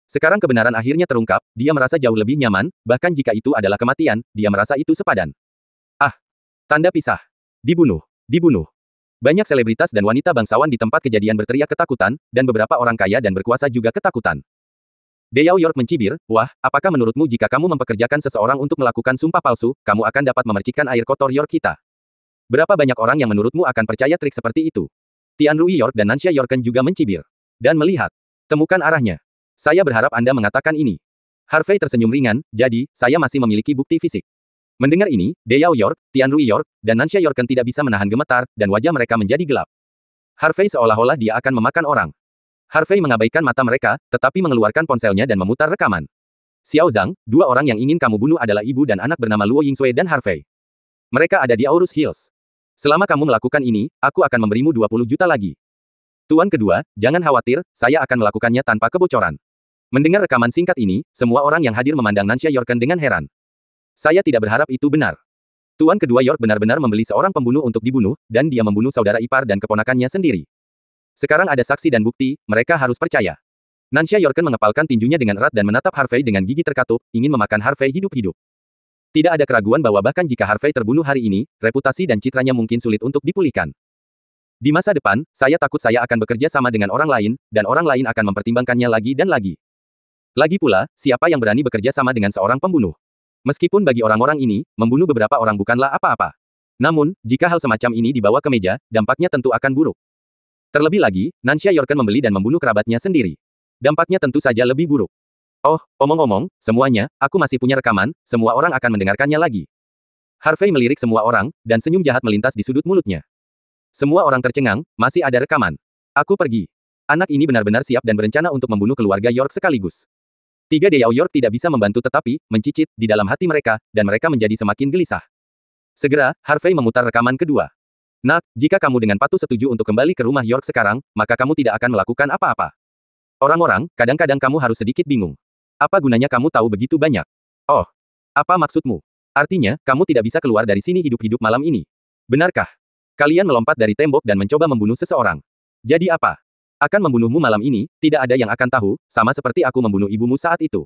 Sekarang kebenaran akhirnya terungkap, dia merasa jauh lebih nyaman, bahkan jika itu adalah kematian, dia merasa itu sepadan. Ah! Tanda pisah. Dibunuh. Dibunuh. Banyak selebritas dan wanita bangsawan di tempat kejadian berteriak ketakutan, dan beberapa orang kaya dan berkuasa juga ketakutan. Deyao York mencibir, wah, apakah menurutmu jika kamu mempekerjakan seseorang untuk melakukan sumpah palsu, kamu akan dapat memercikkan air kotor York kita? Berapa banyak orang yang menurutmu akan percaya trik seperti itu? Tian Rui York dan Nansha Yorken juga mencibir. Dan melihat. Temukan arahnya. Saya berharap Anda mengatakan ini. Harvey tersenyum ringan, jadi, saya masih memiliki bukti fisik. Mendengar ini, Deyao York, Tian Rui York, dan Nansha Yorken tidak bisa menahan gemetar, dan wajah mereka menjadi gelap. Harvey seolah-olah dia akan memakan orang. Harvey mengabaikan mata mereka, tetapi mengeluarkan ponselnya dan memutar rekaman. Xiao Zhang, dua orang yang ingin kamu bunuh adalah ibu dan anak bernama Luo Yingsui dan Harvey. Mereka ada di Aurus Hills. Selama kamu melakukan ini, aku akan memberimu 20 juta lagi. Tuan kedua, jangan khawatir, saya akan melakukannya tanpa kebocoran. Mendengar rekaman singkat ini, semua orang yang hadir memandang Nansha Yorken dengan heran. Saya tidak berharap itu benar. Tuan kedua York benar-benar membeli seorang pembunuh untuk dibunuh, dan dia membunuh saudara ipar dan keponakannya sendiri. Sekarang ada saksi dan bukti, mereka harus percaya. Nansha Yorken mengepalkan tinjunya dengan erat dan menatap Harvey dengan gigi terkatup, ingin memakan Harvey hidup-hidup. Tidak ada keraguan bahwa bahkan jika Harvey terbunuh hari ini, reputasi dan citranya mungkin sulit untuk dipulihkan. Di masa depan, saya takut saya akan bekerja sama dengan orang lain, dan orang lain akan mempertimbangkannya lagi dan lagi. Lagi pula, siapa yang berani bekerja sama dengan seorang pembunuh? Meskipun bagi orang-orang ini, membunuh beberapa orang bukanlah apa-apa. Namun, jika hal semacam ini dibawa ke meja, dampaknya tentu akan buruk. Terlebih lagi, Nansha Yorken membeli dan membunuh kerabatnya sendiri. Dampaknya tentu saja lebih buruk. Oh, omong-omong, semuanya, aku masih punya rekaman, semua orang akan mendengarkannya lagi. Harvey melirik semua orang, dan senyum jahat melintas di sudut mulutnya. Semua orang tercengang, masih ada rekaman. Aku pergi. Anak ini benar-benar siap dan berencana untuk membunuh keluarga York sekaligus. Tiga Deyao York tidak bisa membantu tetapi, mencicit, di dalam hati mereka, dan mereka menjadi semakin gelisah. Segera, Harvey memutar rekaman kedua. Nak, jika kamu dengan patuh setuju untuk kembali ke rumah York sekarang, maka kamu tidak akan melakukan apa-apa. Orang-orang, kadang-kadang kamu harus sedikit bingung. Apa gunanya kamu tahu begitu banyak? Oh, apa maksudmu? Artinya, kamu tidak bisa keluar dari sini hidup-hidup malam ini. Benarkah? Kalian melompat dari tembok dan mencoba membunuh seseorang. Jadi apa? Akan membunuhmu malam ini, tidak ada yang akan tahu, sama seperti aku membunuh ibumu saat itu.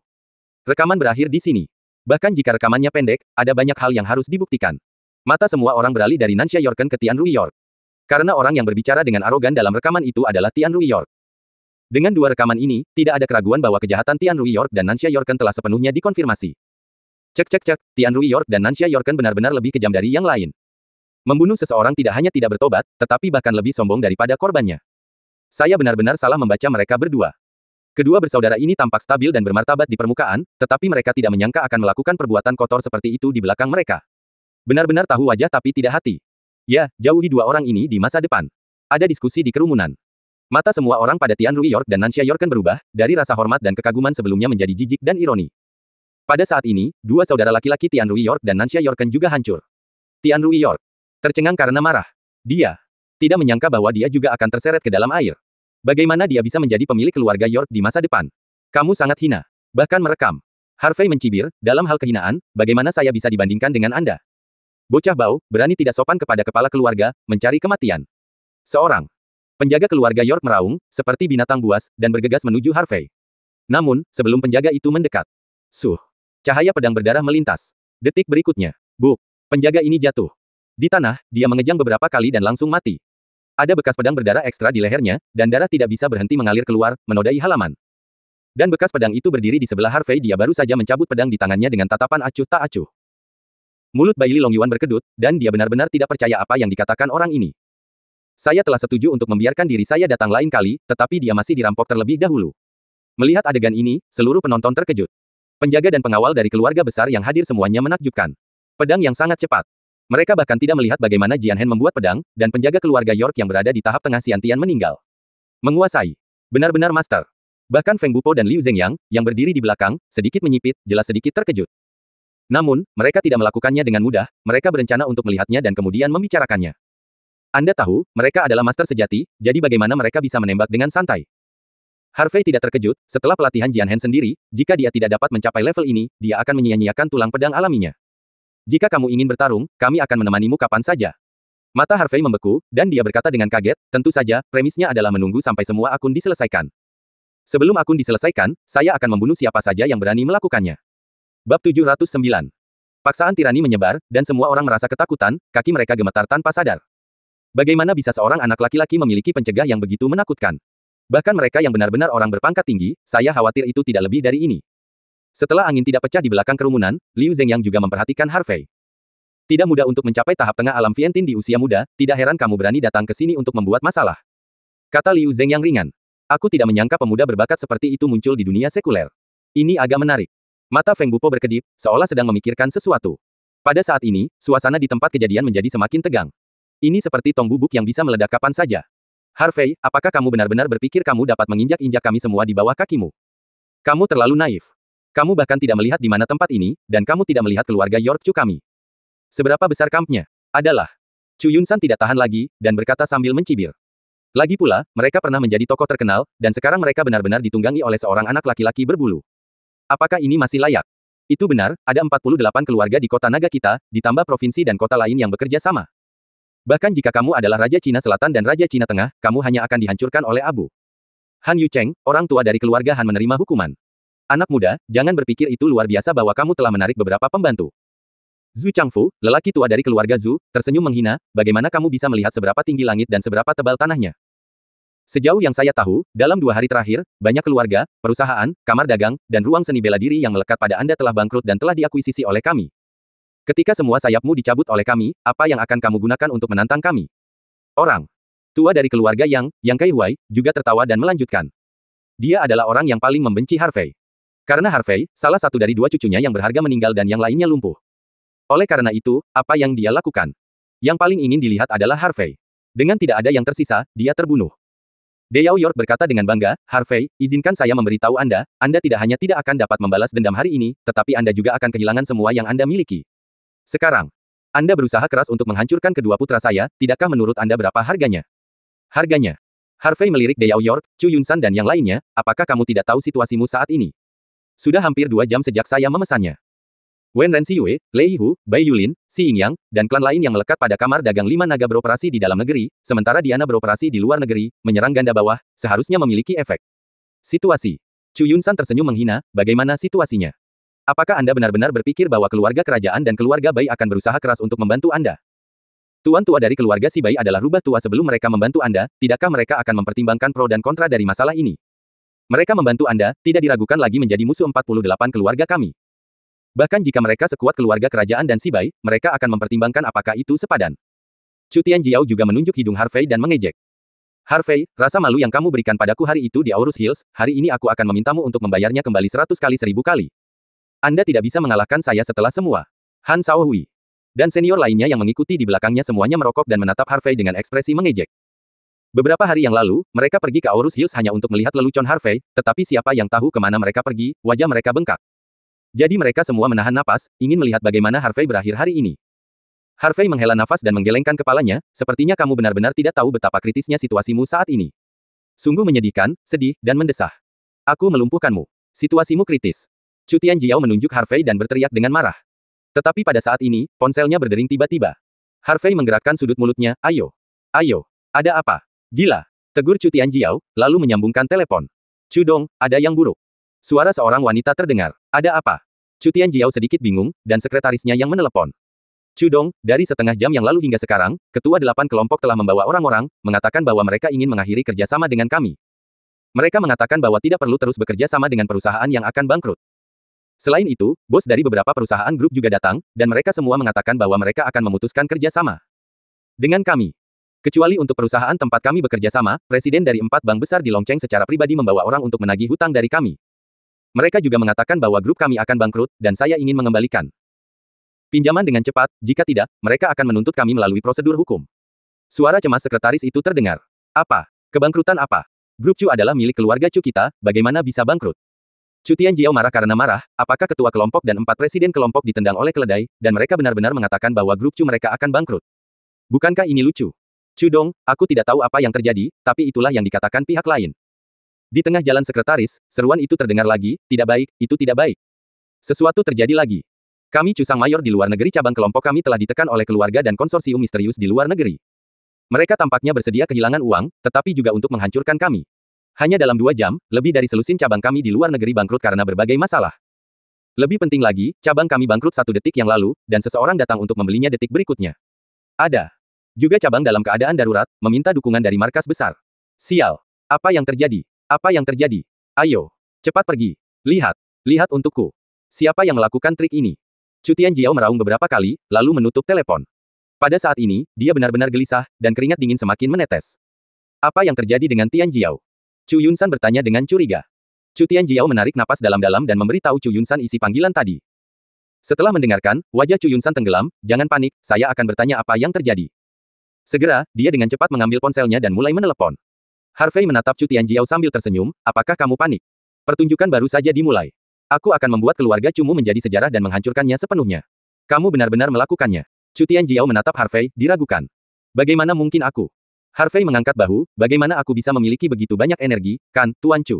Rekaman berakhir di sini. Bahkan jika rekamannya pendek, ada banyak hal yang harus dibuktikan. Mata semua orang beralih dari Nansha Yorken ke Tian Rui York. Karena orang yang berbicara dengan arogan dalam rekaman itu adalah Tian Rui York. Dengan dua rekaman ini, tidak ada keraguan bahwa kejahatan Tian Rui York dan Nansha Yorken telah sepenuhnya dikonfirmasi. Cek, Tian Rui York dan Nansha Yorken benar-benar lebih kejam dari yang lain. Membunuh seseorang tidak hanya tidak bertobat, tetapi bahkan lebih sombong daripada korbannya. Saya benar-benar salah membaca mereka berdua. Kedua bersaudara ini tampak stabil dan bermartabat di permukaan, tetapi mereka tidak menyangka akan melakukan perbuatan kotor seperti itu di belakang mereka. Benar-benar tahu wajah tapi tidak hati. Ya, jauhi dua orang ini di masa depan. Ada diskusi di kerumunan. Mata semua orang pada Tian Rui York dan Nansha Yorken berubah, dari rasa hormat dan kekaguman sebelumnya menjadi jijik dan ironi. Pada saat ini, dua saudara laki-laki Tian Rui York dan Nansha Yorken juga hancur. Tian Rui York tercengang karena marah. Dia tidak menyangka bahwa dia juga akan terseret ke dalam air. Bagaimana dia bisa menjadi pemilik keluarga York di masa depan? Kamu sangat hina. Bahkan merekam. Harvey mencibir, dalam hal kehinaan, bagaimana saya bisa dibandingkan dengan Anda? Bocah bau, berani tidak sopan kepada kepala keluarga, mencari kematian. Seorang penjaga keluarga York meraung, seperti binatang buas, dan bergegas menuju Harvey. Namun, sebelum penjaga itu mendekat. Cahaya pedang berdarah melintas. Detik berikutnya. Buk. Penjaga ini jatuh. Di tanah, dia mengejang beberapa kali dan langsung mati. Ada bekas pedang berdarah ekstra di lehernya, dan darah tidak bisa berhenti mengalir keluar, menodai halaman. Dan bekas pedang itu berdiri di sebelah Harvey. Dia baru saja mencabut pedang di tangannya dengan tatapan acuh tak acuh. Mulut Baili Long Yuan berkedut, dan dia benar-benar tidak percaya apa yang dikatakan orang ini. Saya telah setuju untuk membiarkan diri saya datang lain kali, tetapi dia masih dirampok terlebih dahulu. Melihat adegan ini, seluruh penonton terkejut. Penjaga dan pengawal dari keluarga besar yang hadir semuanya menakjubkan. Pedang yang sangat cepat. Mereka bahkan tidak melihat bagaimana Jian Hen membuat pedang, dan penjaga keluarga York yang berada di tahap tengah Xian Tian meninggal. Menguasai. Benar-benar master. Bahkan Feng Bupo dan Liu Zhengyang, yang berdiri di belakang, sedikit menyipit, jelas sedikit terkejut. Namun, mereka tidak melakukannya dengan mudah, mereka berencana untuk melihatnya dan kemudian membicarakannya. Anda tahu, mereka adalah master sejati, jadi bagaimana mereka bisa menembak dengan santai? Harvey tidak terkejut, setelah pelatihan Jian Hen sendiri, jika dia tidak dapat mencapai level ini, dia akan menyia-nyiakan tulang pedang alaminya. Jika kamu ingin bertarung, kami akan menemanimu kapan saja. Mata Harvey membeku, dan dia berkata dengan kaget, tentu saja, premisnya adalah menunggu sampai semua akun diselesaikan. Sebelum akun diselesaikan, saya akan membunuh siapa saja yang berani melakukannya. Bab 709. Paksaan tirani menyebar, dan semua orang merasa ketakutan, kaki mereka gemetar tanpa sadar. Bagaimana bisa seorang anak laki-laki memiliki pencegah yang begitu menakutkan? Bahkan mereka yang benar-benar orang berpangkat tinggi, saya khawatir itu tidak lebih dari ini. Setelah angin tidak pecah di belakang kerumunan, Liu Zhengyang juga memperhatikan Harvey. Tidak mudah untuk mencapai tahap tengah alam Vientin di usia muda, tidak heran kamu berani datang ke sini untuk membuat masalah. Kata Liu Zeng yang ringan. Aku tidak menyangka pemuda berbakat seperti itu muncul di dunia sekuler. Ini agak menarik. Mata Feng Bupo berkedip, seolah sedang memikirkan sesuatu. Pada saat ini, suasana di tempat kejadian menjadi semakin tegang. Ini seperti tong bubuk yang bisa meledak kapan saja. Harvey, apakah kamu benar-benar berpikir kamu dapat menginjak-injak kami semua di bawah kakimu? Kamu terlalu naif. Kamu bahkan tidak melihat di mana tempat ini, dan kamu tidak melihat keluarga York Chu kami. Seberapa besar kampnya? Adalah. Chu Yunsan tidak tahan lagi, dan berkata sambil mencibir. Lagi pula, mereka pernah menjadi tokoh terkenal, dan sekarang mereka benar-benar ditunggangi oleh seorang anak laki-laki berbulu. Apakah ini masih layak? Itu benar, ada 48 keluarga di kota naga kita, ditambah provinsi dan kota lain yang bekerja sama. Bahkan jika kamu adalah Raja Cina Selatan dan Raja Cina Tengah, kamu hanya akan dihancurkan oleh abu. Han Yucheng, orang tua dari keluarga Han menerima hukuman. Anak muda, jangan berpikir itu luar biasa bahwa kamu telah menarik beberapa pembantu. Zhu Changfu, lelaki tua dari keluarga Zhu, tersenyum menghina, bagaimana kamu bisa melihat seberapa tinggi langit dan seberapa tebal tanahnya? Sejauh yang saya tahu, dalam 2 hari terakhir, banyak keluarga, perusahaan, kamar dagang, dan ruang seni bela diri yang melekat pada Anda telah bangkrut dan telah diakuisisi oleh kami. Ketika semua sayapmu dicabut oleh kami, apa yang akan kamu gunakan untuk menantang kami? Orang tua dari keluarga Yang Kai Huai, juga tertawa dan melanjutkan. Dia adalah orang yang paling membenci Harvey. Karena Harvey, salah satu dari 2 cucunya yang berharga meninggal dan yang lainnya lumpuh. Oleh karena itu, apa yang dia lakukan? Yang paling ingin dilihat adalah Harvey. Dengan tidak ada yang tersisa, dia terbunuh. Deyao York berkata dengan bangga, Harvey, izinkan saya memberitahu Anda tidak hanya tidak akan dapat membalas dendam hari ini, tetapi Anda juga akan kehilangan semua yang Anda miliki. Sekarang, Anda berusaha keras untuk menghancurkan kedua putra saya, tidakkah menurut Anda berapa harganya? Harganya. Harvey melirik Deyao York, Chu Yunsan dan yang lainnya, apakah kamu tidak tahu situasimu saat ini? Sudah hampir 2 jam sejak saya memesannya. Wen Renxiyue, Lei Hu, Bai Yulin, Xi Yingyang, dan klan lain yang melekat pada kamar dagang 5 naga beroperasi di dalam negeri, sementara Diana beroperasi di luar negeri, menyerang ganda bawah, seharusnya memiliki efek. Situasi. Chu Yunsan tersenyum menghina, bagaimana situasinya? Apakah Anda benar-benar berpikir bahwa keluarga kerajaan dan keluarga Bai akan berusaha keras untuk membantu Anda? Tuan tua dari keluarga si Bai adalah rubah tua sebelum mereka membantu Anda, tidakkah mereka akan mempertimbangkan pro dan kontra dari masalah ini? Mereka membantu Anda, tidak diragukan lagi menjadi musuh 48 keluarga kami. Bahkan jika mereka sekuat keluarga kerajaan dan si Bai, mereka akan mempertimbangkan apakah itu sepadan. Chu Tianjiao juga menunjuk hidung Harvey dan mengejek. Harvey, rasa malu yang kamu berikan padaku hari itu di Aurus Hills, hari ini aku akan memintamu untuk membayarnya kembali 100 kali 1000 kali. Anda tidak bisa mengalahkan saya setelah semua. Han Shaohui. Dan senior lainnya yang mengikuti di belakangnya semuanya merokok dan menatap Harvey dengan ekspresi mengejek. Beberapa hari yang lalu, mereka pergi ke Aurus Hills hanya untuk melihat lelucon Harvey, tetapi siapa yang tahu kemana mereka pergi, wajah mereka bengkak. Jadi mereka semua menahan napas, ingin melihat bagaimana Harvey berakhir hari ini. Harvey menghela nafas dan menggelengkan kepalanya, sepertinya kamu benar-benar tidak tahu betapa kritisnya situasimu saat ini. Sungguh menyedihkan, sedih, dan mendesah. Aku melumpuhkanmu. Situasimu kritis. Chu Tianjiao menunjuk Harvey dan berteriak dengan marah. Tetapi pada saat ini, ponselnya berdering tiba-tiba. Harvey menggerakkan sudut mulutnya, ayo. Ayo. Ada apa? Gila. Tegur Chu Tianjiao, lalu menyambungkan telepon. Chu Dong, ada yang buruk. Suara seorang wanita terdengar. Ada apa? Chu Tianjiao sedikit bingung, dan sekretarisnya yang menelepon. Chu Dong, dari setengah jam yang lalu hingga sekarang, ketua 8 kelompok telah membawa orang-orang, mengatakan bahwa mereka ingin mengakhiri kerjasama dengan kami. Mereka mengatakan bahwa tidak perlu terus bekerja sama dengan perusahaan yang akan bangkrut. Selain itu, bos dari beberapa perusahaan grup juga datang, dan mereka semua mengatakan bahwa mereka akan memutuskan kerjasama dengan kami. Kecuali untuk perusahaan tempat kami bekerja sama, presiden dari 4 bank besar di Longcheng secara pribadi membawa orang untuk menagih hutang dari kami. Mereka juga mengatakan bahwa grup kami akan bangkrut, dan saya ingin mengembalikan pinjaman dengan cepat, jika tidak, mereka akan menuntut kami melalui prosedur hukum. Suara cemas sekretaris itu terdengar. Apa? Kebangkrutan apa? Grup Chu adalah milik keluarga Chu kita, bagaimana bisa bangkrut? Chu Tianjiao marah karena marah, apakah ketua kelompok dan 4 presiden kelompok ditendang oleh keledai, dan mereka benar-benar mengatakan bahwa grup Chu mereka akan bangkrut. Bukankah ini lucu? Chu Dong, aku tidak tahu apa yang terjadi, tapi itulah yang dikatakan pihak lain. Di tengah jalan sekretaris, seruan itu terdengar lagi, tidak baik, itu tidak baik. Sesuatu terjadi lagi. Kami Chu Sang Mayor di luar negeri cabang kelompok kami telah ditekan oleh keluarga dan konsorsium misterius di luar negeri. Mereka tampaknya bersedia kehilangan uang, tetapi juga untuk menghancurkan kami. Hanya dalam 2 jam, lebih dari selusin cabang kami di luar negeri bangkrut karena berbagai masalah. Lebih penting lagi, cabang kami bangkrut 1 detik yang lalu, dan seseorang datang untuk membelinya detik berikutnya. Ada juga cabang dalam keadaan darurat, meminta dukungan dari markas besar. Sial. Apa yang terjadi? Apa yang terjadi? Ayo. Cepat pergi. Lihat. Lihat untukku. Siapa yang melakukan trik ini? Chu Tianjiao meraung beberapa kali, lalu menutup telepon. Pada saat ini, dia benar-benar gelisah, dan keringat dingin semakin menetes. Apa yang terjadi dengan Tianjiao? Chu Yunsan bertanya dengan curiga. Chu Tianjiao menarik napas dalam-dalam dan memberitahu Chu Yunsan isi panggilan tadi. Setelah mendengarkan, wajah Chu Yunsan tenggelam, jangan panik, saya akan bertanya apa yang terjadi. Segera, dia dengan cepat mengambil ponselnya dan mulai menelepon. Harvey menatap Chu Tianjiao sambil tersenyum, apakah kamu panik? Pertunjukan baru saja dimulai. Aku akan membuat keluarga Chumu menjadi sejarah dan menghancurkannya sepenuhnya. Kamu benar-benar melakukannya. Chu Tianjiao menatap Harvey, diragukan. Bagaimana mungkin aku? Harvey mengangkat bahu, bagaimana aku bisa memiliki begitu banyak energi, kan, Tuan Chu?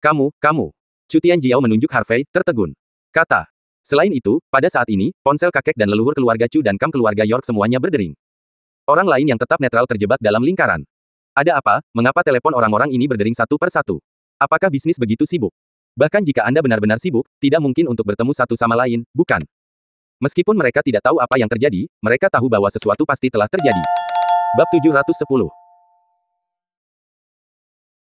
Kamu. Chu Tianjiao menunjuk Harvey, tertegun. Kata. Selain itu, pada saat ini, ponsel kakek dan leluhur keluarga Chu dan Kam keluarga York semuanya berdering. Orang lain yang tetap netral terjebak dalam lingkaran. Ada apa, mengapa telepon orang-orang ini berdering satu per satu? Apakah bisnis begitu sibuk? Bahkan jika Anda benar-benar sibuk, tidak mungkin untuk bertemu satu sama lain, bukan? Meskipun mereka tidak tahu apa yang terjadi, mereka tahu bahwa sesuatu pasti telah terjadi. Bab 710